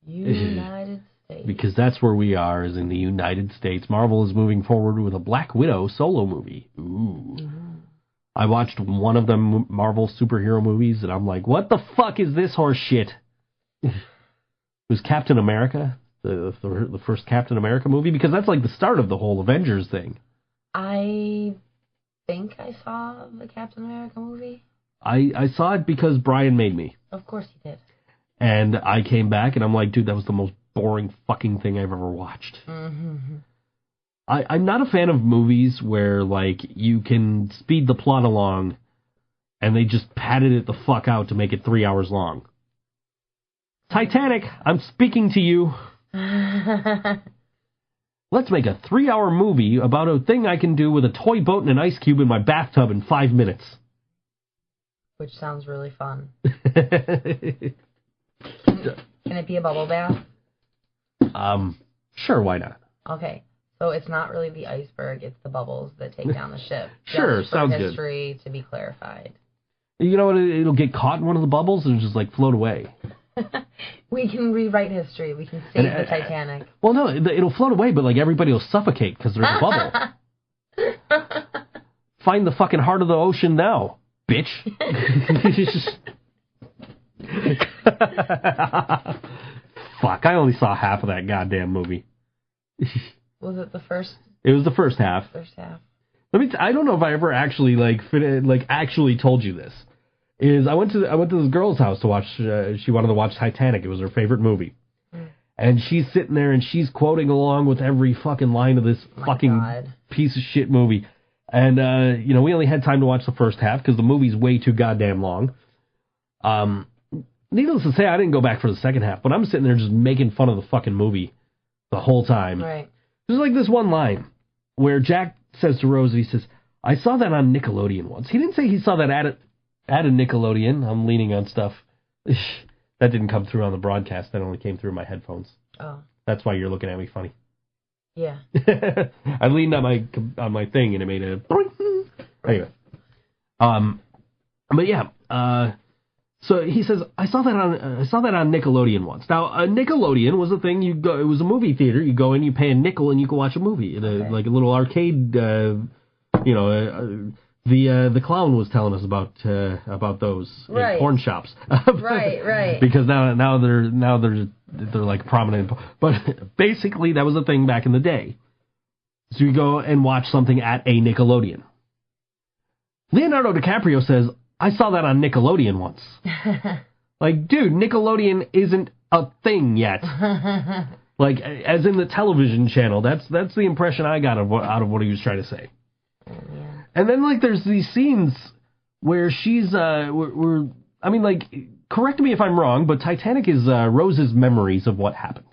S3: United States.
S2: Because that's where we are, is in the United States. Marvel is moving forward with a Black Widow solo movie. Ooh. Mm-hmm. I watched one of them Marvel superhero movies, and I'm like, what the fuck is this horse shit? It was Captain America, the first Captain America movie, because that's like the start of the whole Avengers thing.
S3: I think I saw the Captain America movie.
S2: I saw it because Brian made me.
S3: Of course he did.
S2: And I came back and I'm like, dude, that was the most boring fucking thing I've ever watched.
S3: Mm-hmm.
S2: I'm not a fan of movies where, like, you can speed the plot along and they just padded it the fuck out to make it 3 hours long. Titanic, I'm speaking to you. Let's make a 3-hour movie about a thing I can do with a toy boat and an ice cube in my bathtub in 5 minutes.
S3: Which sounds really fun. Can it be a bubble bath?
S2: Sure, why not?
S3: Okay, so it's not really the iceberg, it's the bubbles that take down the ship.
S2: Sure,
S3: just for
S2: sounds
S3: history
S2: good.
S3: To be clarified.
S2: You know what? It'll get caught in one of the bubbles and just, like, float away.
S3: We can rewrite history. We can save the Titanic.
S2: Well, no, it'll float away, but, like, everybody will suffocate because there's a bubble. Find the fucking heart of the ocean now, bitch. Fuck, I only saw half of that goddamn movie.
S3: Was it the first?
S2: It was the first half.
S3: First half.
S2: I don't know if I ever actually actually told you this. I went to this girl's house to watch. She wanted to watch Titanic. It was her favorite movie, and she's sitting there and she's quoting along with every fucking line of this piece of shit movie. And we only had time to watch the first half because the movie's way too goddamn long. Needless to say, I didn't go back for the second half, but I'm sitting there just making fun of the fucking movie the whole time.
S3: Right.
S2: There's like this one line where Jack says to Rose, he says, "I saw that on Nickelodeon once." He didn't say he saw that at a Nickelodeon. I'm leaning on stuff. That didn't come through on the broadcast. That only came through my headphones. Oh. That's why you're looking at me funny.
S3: Yeah.
S2: I leaned on my thing and it made a anyway. But yeah. So he says, I saw that on Nickelodeon once. Now, Nickelodeon was a thing. It was a movie theater. You go in, you pay a nickel, and you can watch a movie. Like a little arcade. The clown was telling us about those in porn shops.
S3: Right.
S2: Because now they're like prominent. But basically, that was a thing back in the day. So you go and watch something at a Nickelodeon. Leonardo DiCaprio says, I saw that on Nickelodeon once. Like, dude, Nickelodeon isn't a thing yet. Like, as in the television channel. That's the impression I got out of what he was trying to say.
S3: Yeah.
S2: And then, like, there's these scenes where she's, I mean, like, correct me if I'm wrong, but Titanic is Rose's memories of what happened.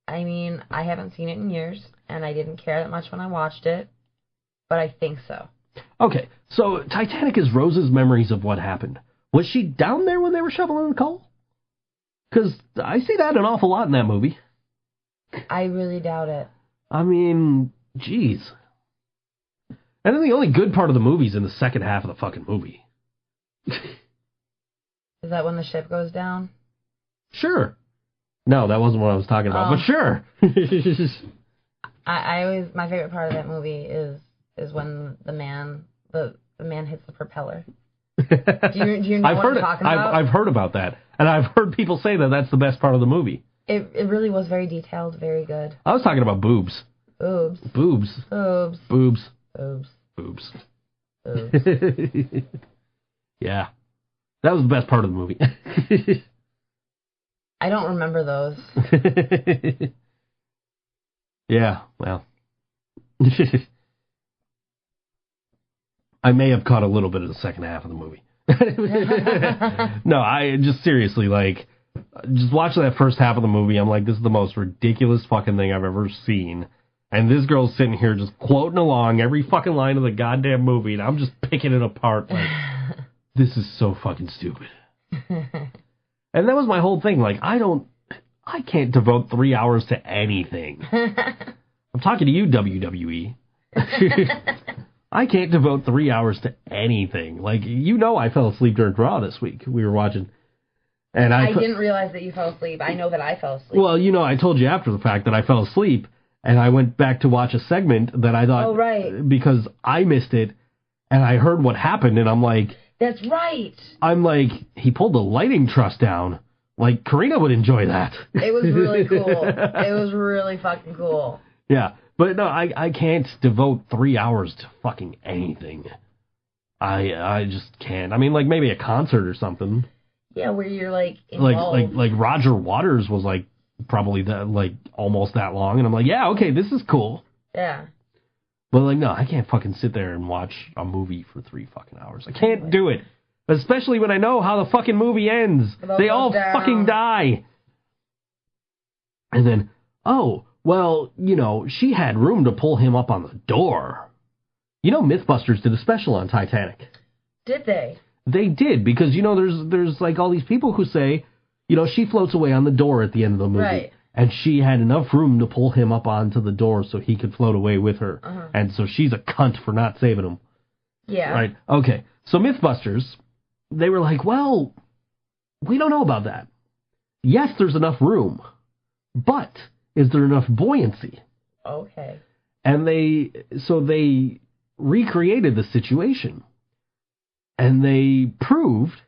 S3: I mean, I haven't seen it in years, and I didn't care that much when I watched it, but I think so.
S2: Okay, so Titanic is Rose's memories of what happened. Was she down there when they were shoveling the coal? Because I see that an awful lot in that movie.
S3: I really doubt it.
S2: I mean, jeez. And then the only good part of the movie is in the second half of the fucking movie.
S3: Is that when the ship goes down?
S2: Sure. No, that wasn't what I was talking about, but sure.
S3: I always, my favorite part of that movie is when the man hits the propeller. Do you know what I'm talking about?
S2: I've heard about that, and I've heard people say that that's the best part of the movie.
S3: It really was very detailed, very good.
S2: I was talking about boobs.
S3: Boobs.
S2: Boobs.
S3: Boobs.
S2: Boobs.
S3: Boobs.
S2: Boobs.
S3: Boobs.
S2: Yeah. That was the best part of the movie.
S3: I don't remember those.
S2: Yeah, well. I may have caught a little bit of the second half of the movie. No, I just seriously, like, just watching that first half of the movie, I'm like, this is the most ridiculous fucking thing I've ever seen. And this girl's sitting here just quoting along every fucking line of the goddamn movie, and I'm just picking it apart like, this is so fucking stupid. And that was my whole thing. Like, I can't devote 3 hours to anything. I'm talking to you, WWE. I can't devote 3 hours to anything. Like, you know, I fell asleep during Raw this week. We were watching. And I
S3: didn't realize that you fell asleep. I know that I fell asleep.
S2: Well, you know, I told you after the fact that I fell asleep, and I went back to watch a segment that I thought,
S3: oh, right,
S2: because I missed it, and I heard what happened, and I'm like,
S3: that's right.
S2: I'm like, he pulled the lighting truss down. Like, Corina would enjoy that.
S3: It was really cool. It was really fucking cool.
S2: Yeah, but no, I can't devote 3 hours to fucking anything. I just can't. I mean, like, maybe a concert or something.
S3: Yeah, where you're, like, involved.
S2: Like Roger Waters was, like, probably that, like, almost that long, and I'm like, yeah, okay, this is cool.
S3: Yeah.
S2: But, like, no, I can't fucking sit there and watch a movie for 3 fucking hours. I can't do it. Especially when I know how the fucking movie ends. They all fucking die. And then, oh, well, you know, she had room to pull him up on the door. You know, Mythbusters did a special on Titanic.
S3: Did they? They
S2: did, because, you know, there's like all these people who say, you know, she floats away on the door at the end of the movie.
S3: Right.
S2: And she had enough room to pull him up onto the door so he could float away with her.
S3: Uh-huh.
S2: And so she's a cunt for not saving him.
S3: Yeah.
S2: Right. Okay. So Mythbusters, they were like, well, we don't know about that. Yes, there's enough room. But is there enough buoyancy?
S3: Okay.
S2: And they recreated the situation. And they proved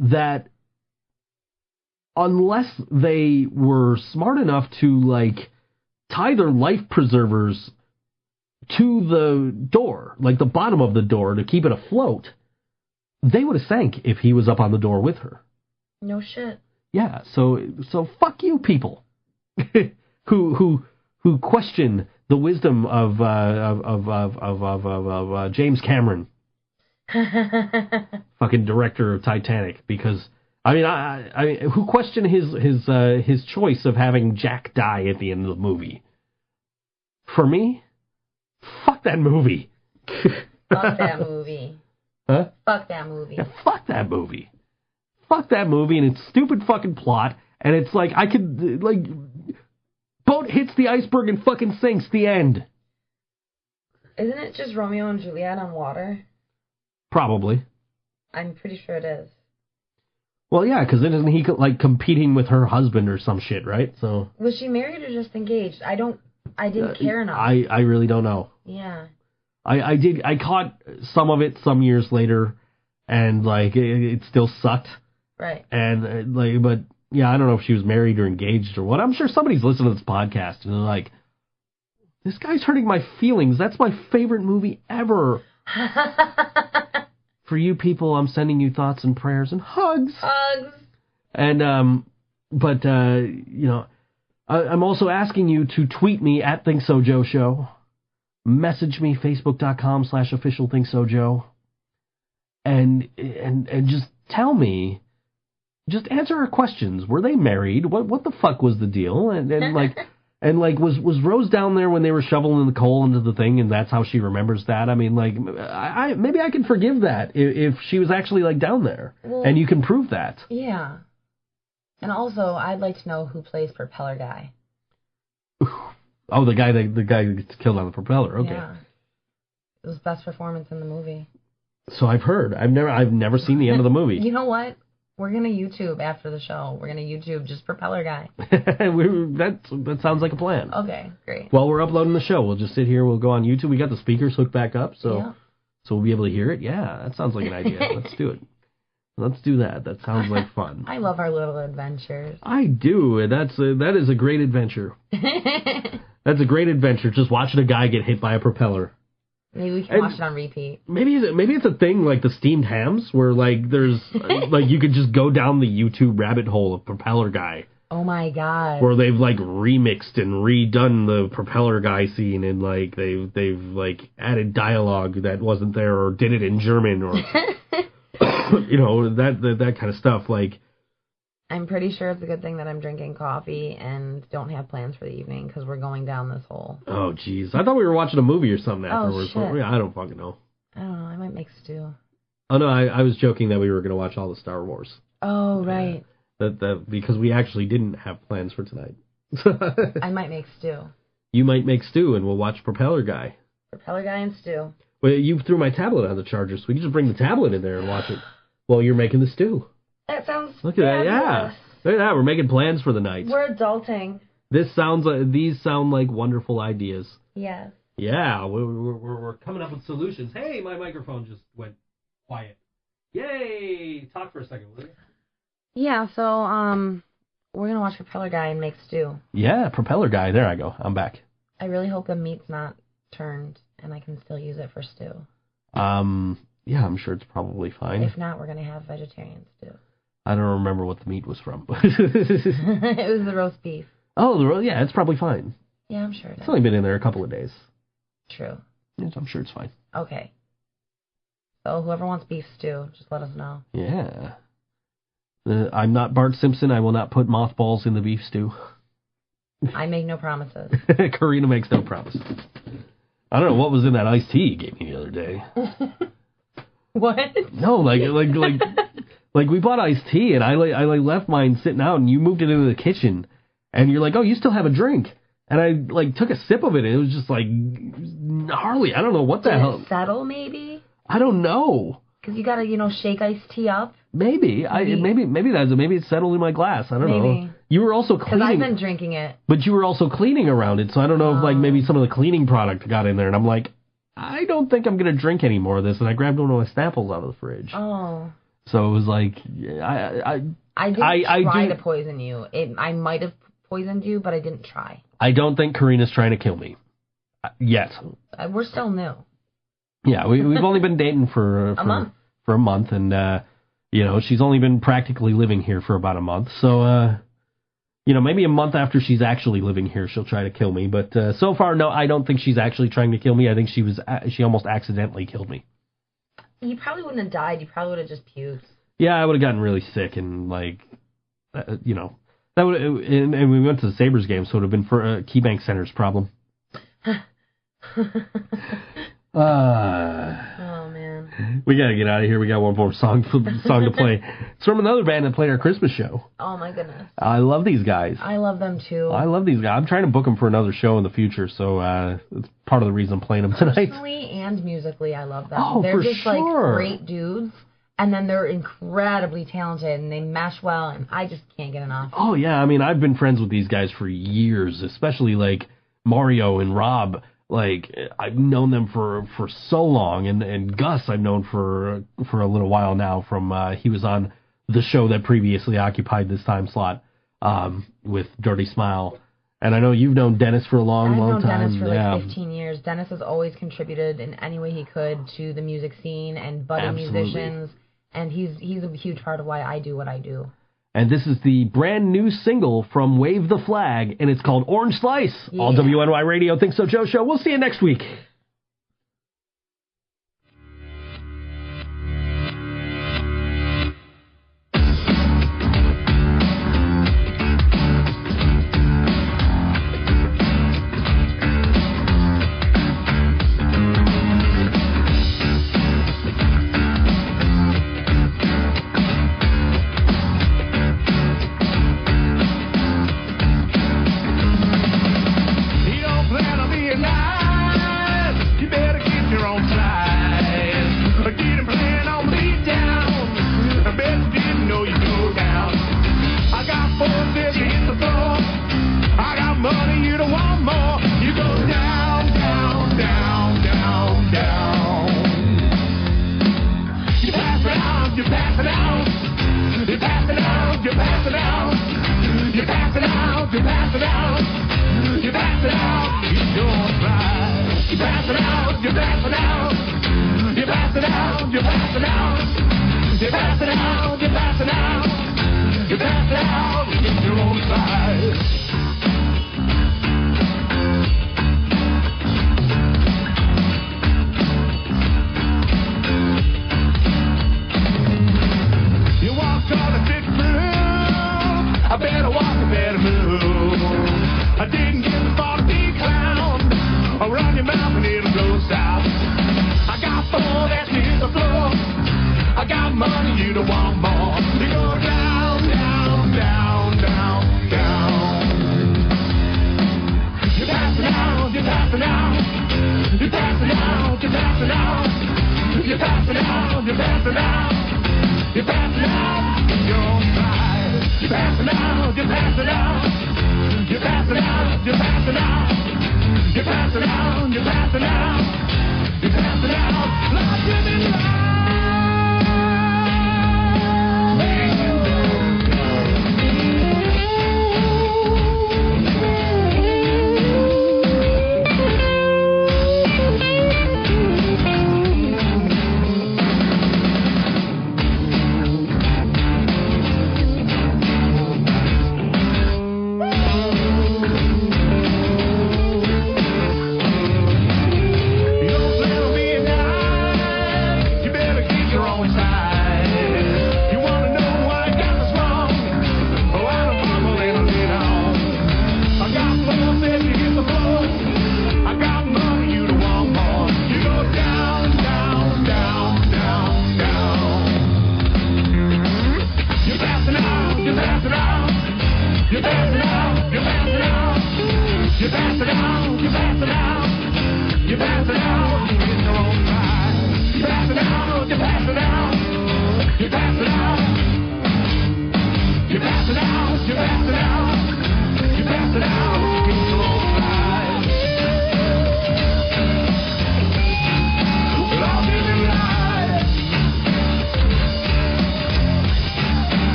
S2: that unless they were smart enough to, like, tie their life preservers to the door, like the bottom of the door, to keep it afloat, they would have sank if he was up on the door with her.
S3: No shit.
S2: Yeah, so fuck you people who question the wisdom of James Cameron, fucking director of Titanic, because I mean, who question his choice of having Jack die at the end of the movie? For me, fuck that movie.
S3: Fuck that movie.
S2: Huh?
S3: Fuck that movie.
S2: Yeah, fuck that movie. Fuck that movie and its stupid fucking plot. And it's like, I could, like, boat hits the iceberg and fucking sinks, the end.
S3: Isn't it just Romeo and Juliet on water?
S2: Probably.
S3: I'm pretty sure it is.
S2: Well, yeah, because then isn't he, like, competing with her husband or some shit, right? So
S3: was she married or just engaged? I didn't care enough.
S2: I really don't know.
S3: Yeah.
S2: I caught some of it some years later, and, like, it still sucked.
S3: Right.
S2: And, like, but, yeah, I don't know if she was married or engaged or what. I'm sure somebody's listening to this podcast, and they're like, This guy's hurting my feelings. That's my favorite movie ever. For you people, I'm sending you thoughts and prayers and hugs.
S3: Hugs.
S2: And, I'm also asking you to tweet me at ThinkSoJoe Show. Message me, Facebook.com/official ThinkSoJoe. And just tell me, just answer our questions. Were they married? What the fuck was the deal? Was Rose down there when they were shoveling the coal into the thing, and that's how she remembers that? I mean, maybe I can forgive that if she was actually, down there, and you can prove that.
S3: Yeah. And also, I'd like to know who plays Propeller Guy.
S2: Oh, the guy that gets killed on the propeller. Okay.
S3: Yeah. It was best performance in the movie.
S2: So I've heard. I've never seen the end of the movie.
S3: You know what? We're gonna YouTube after the show. We're gonna YouTube just Propeller Guy.
S2: That sounds like a plan.
S3: Okay, great.
S2: While we're uploading the show, we'll just sit here. We'll go on YouTube. We got the speakers hooked back up, so we'll be able to hear it. Yeah, that sounds like an idea. Let's do it. Let's do that. That sounds like fun.
S3: I love our little adventures.
S2: I do. That is a great adventure. That's a great adventure. Just watching a guy get hit by a propeller.
S3: Maybe we can watch it on repeat.
S2: Maybe it's a thing like the steamed hams, where there's you could just go down the YouTube rabbit hole of Propeller Guy.
S3: Oh my god!
S2: Where they've remixed and redone the Propeller Guy scene, and they've added dialogue that wasn't there, or did it in German, or that kind of stuff.
S3: I'm pretty sure it's a good thing that I'm drinking coffee and don't have plans for the evening because we're going down this hole.
S2: Oh, jeez. I thought we were watching a movie or something afterwards.
S3: Oh, shit.
S2: I don't fucking know.
S3: I don't know. I might make stew.
S2: Oh, no, I was joking that we were going to watch all the Star Wars.
S3: Oh, right.
S2: Because we actually didn't have plans for tonight.
S3: I might make stew.
S2: You might make stew, and we'll watch Propeller Guy.
S3: Propeller Guy and stew.
S2: Well, you threw my tablet on the charger, so we can just bring the tablet in there and watch it while you're making the stew.
S3: That sounds
S2: Look at that, yeah. Look at that, we're making plans for the night.
S3: We're adulting.
S2: These sound like wonderful ideas.
S3: Yes.
S2: Yeah, we're coming up with solutions. Hey, my microphone just went quiet. Yay! Talk for a second, will you?
S3: Yeah, so we're gonna watch Propeller Guy and make stew.
S2: Yeah, Propeller Guy. There I go. I'm back.
S3: I really hope the meat's not turned and I can still use it for stew.
S2: Yeah, I'm sure it's probably fine.
S3: If not, we're gonna have vegetarian stew.
S2: I don't remember what the meat was from.
S3: It was the roast beef.
S2: Oh, yeah, it's probably fine.
S3: Yeah, I'm sure it is.
S2: It's only been in there a couple of days.
S3: True.
S2: Yes, I'm sure it's fine.
S3: Okay. So whoever wants beef stew, just let us know.
S2: Yeah. I'm not Bart Simpson. I will not put mothballs in the beef stew.
S3: I make no promises.
S2: Corina makes no promises. I don't know what was in that iced tea you gave me the other day.
S3: What?
S2: No, like we bought iced tea, and I left mine sitting out, and you moved it into the kitchen, and you're like, oh, you still have a drink. And I took a sip of it, and it was just gnarly. I don't know what the hell.
S3: Did it settle, maybe?
S2: I don't know.
S3: Because you gotta, shake iced tea up.
S2: Maybe it's settled in my glass. I don't know. You were also cleaning.
S3: Because I've been drinking it.
S2: But you were also cleaning around it, so I don't know if maybe some of the cleaning product got in there, and I'm like, I don't think I'm gonna drink any more of this, and I grabbed one of my Snapples out of the fridge.
S3: Oh.
S2: So it was like,
S3: I didn't try to poison you. I might have poisoned you, but I didn't try. I
S2: don't think Karina's trying to kill me yet.
S3: We're still new.
S2: Yeah, we've only been dating for a month, and she's only been practically living here for about a month. So maybe a month after she's actually living here, she'll try to kill me. But so far, no, I don't think she's actually trying to kill me. I think she almost accidentally killed me.
S3: You probably wouldn't have died. You probably would have just puked.
S2: Yeah, I would have gotten really sick, and that would. And we went to the Sabres game, so it would have been for KeyBank Center's problem.
S3: Oh man.
S2: We gotta get out of here. We got one more song to play. It's from another band that played our Christmas show.
S3: Oh my goodness.
S2: I love these guys.
S3: I love them too.
S2: I love these guys. I'm trying to book them for another show in the future, so it's part of the reason I'm playing them tonight.
S3: Personally and musically, I love them.
S2: Oh,
S3: they're
S2: for
S3: just
S2: sure.
S3: great dudes. And then they're incredibly talented, and they mesh well, and I just can't get enough.
S2: Oh, yeah. I mean, I've been friends with these guys for years, especially, Mario and Rob. I've known them for so long, and Gus I've known for a little while now from, he was on the show that previously occupied this time slot with Dirty Smile. And I know you've known Dennis for a long time.
S3: I've known Dennis for like 15 years. Dennis has always contributed in any way he could to the music scene and budding musicians. And he's a huge part of why I do what I do.
S2: And this is the brand new single from Wave the Flag, and it's called Orange Slice. Yeah. All WNY Radio, Think So Joe Show. We'll see you next week.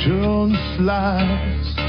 S5: Your own slice.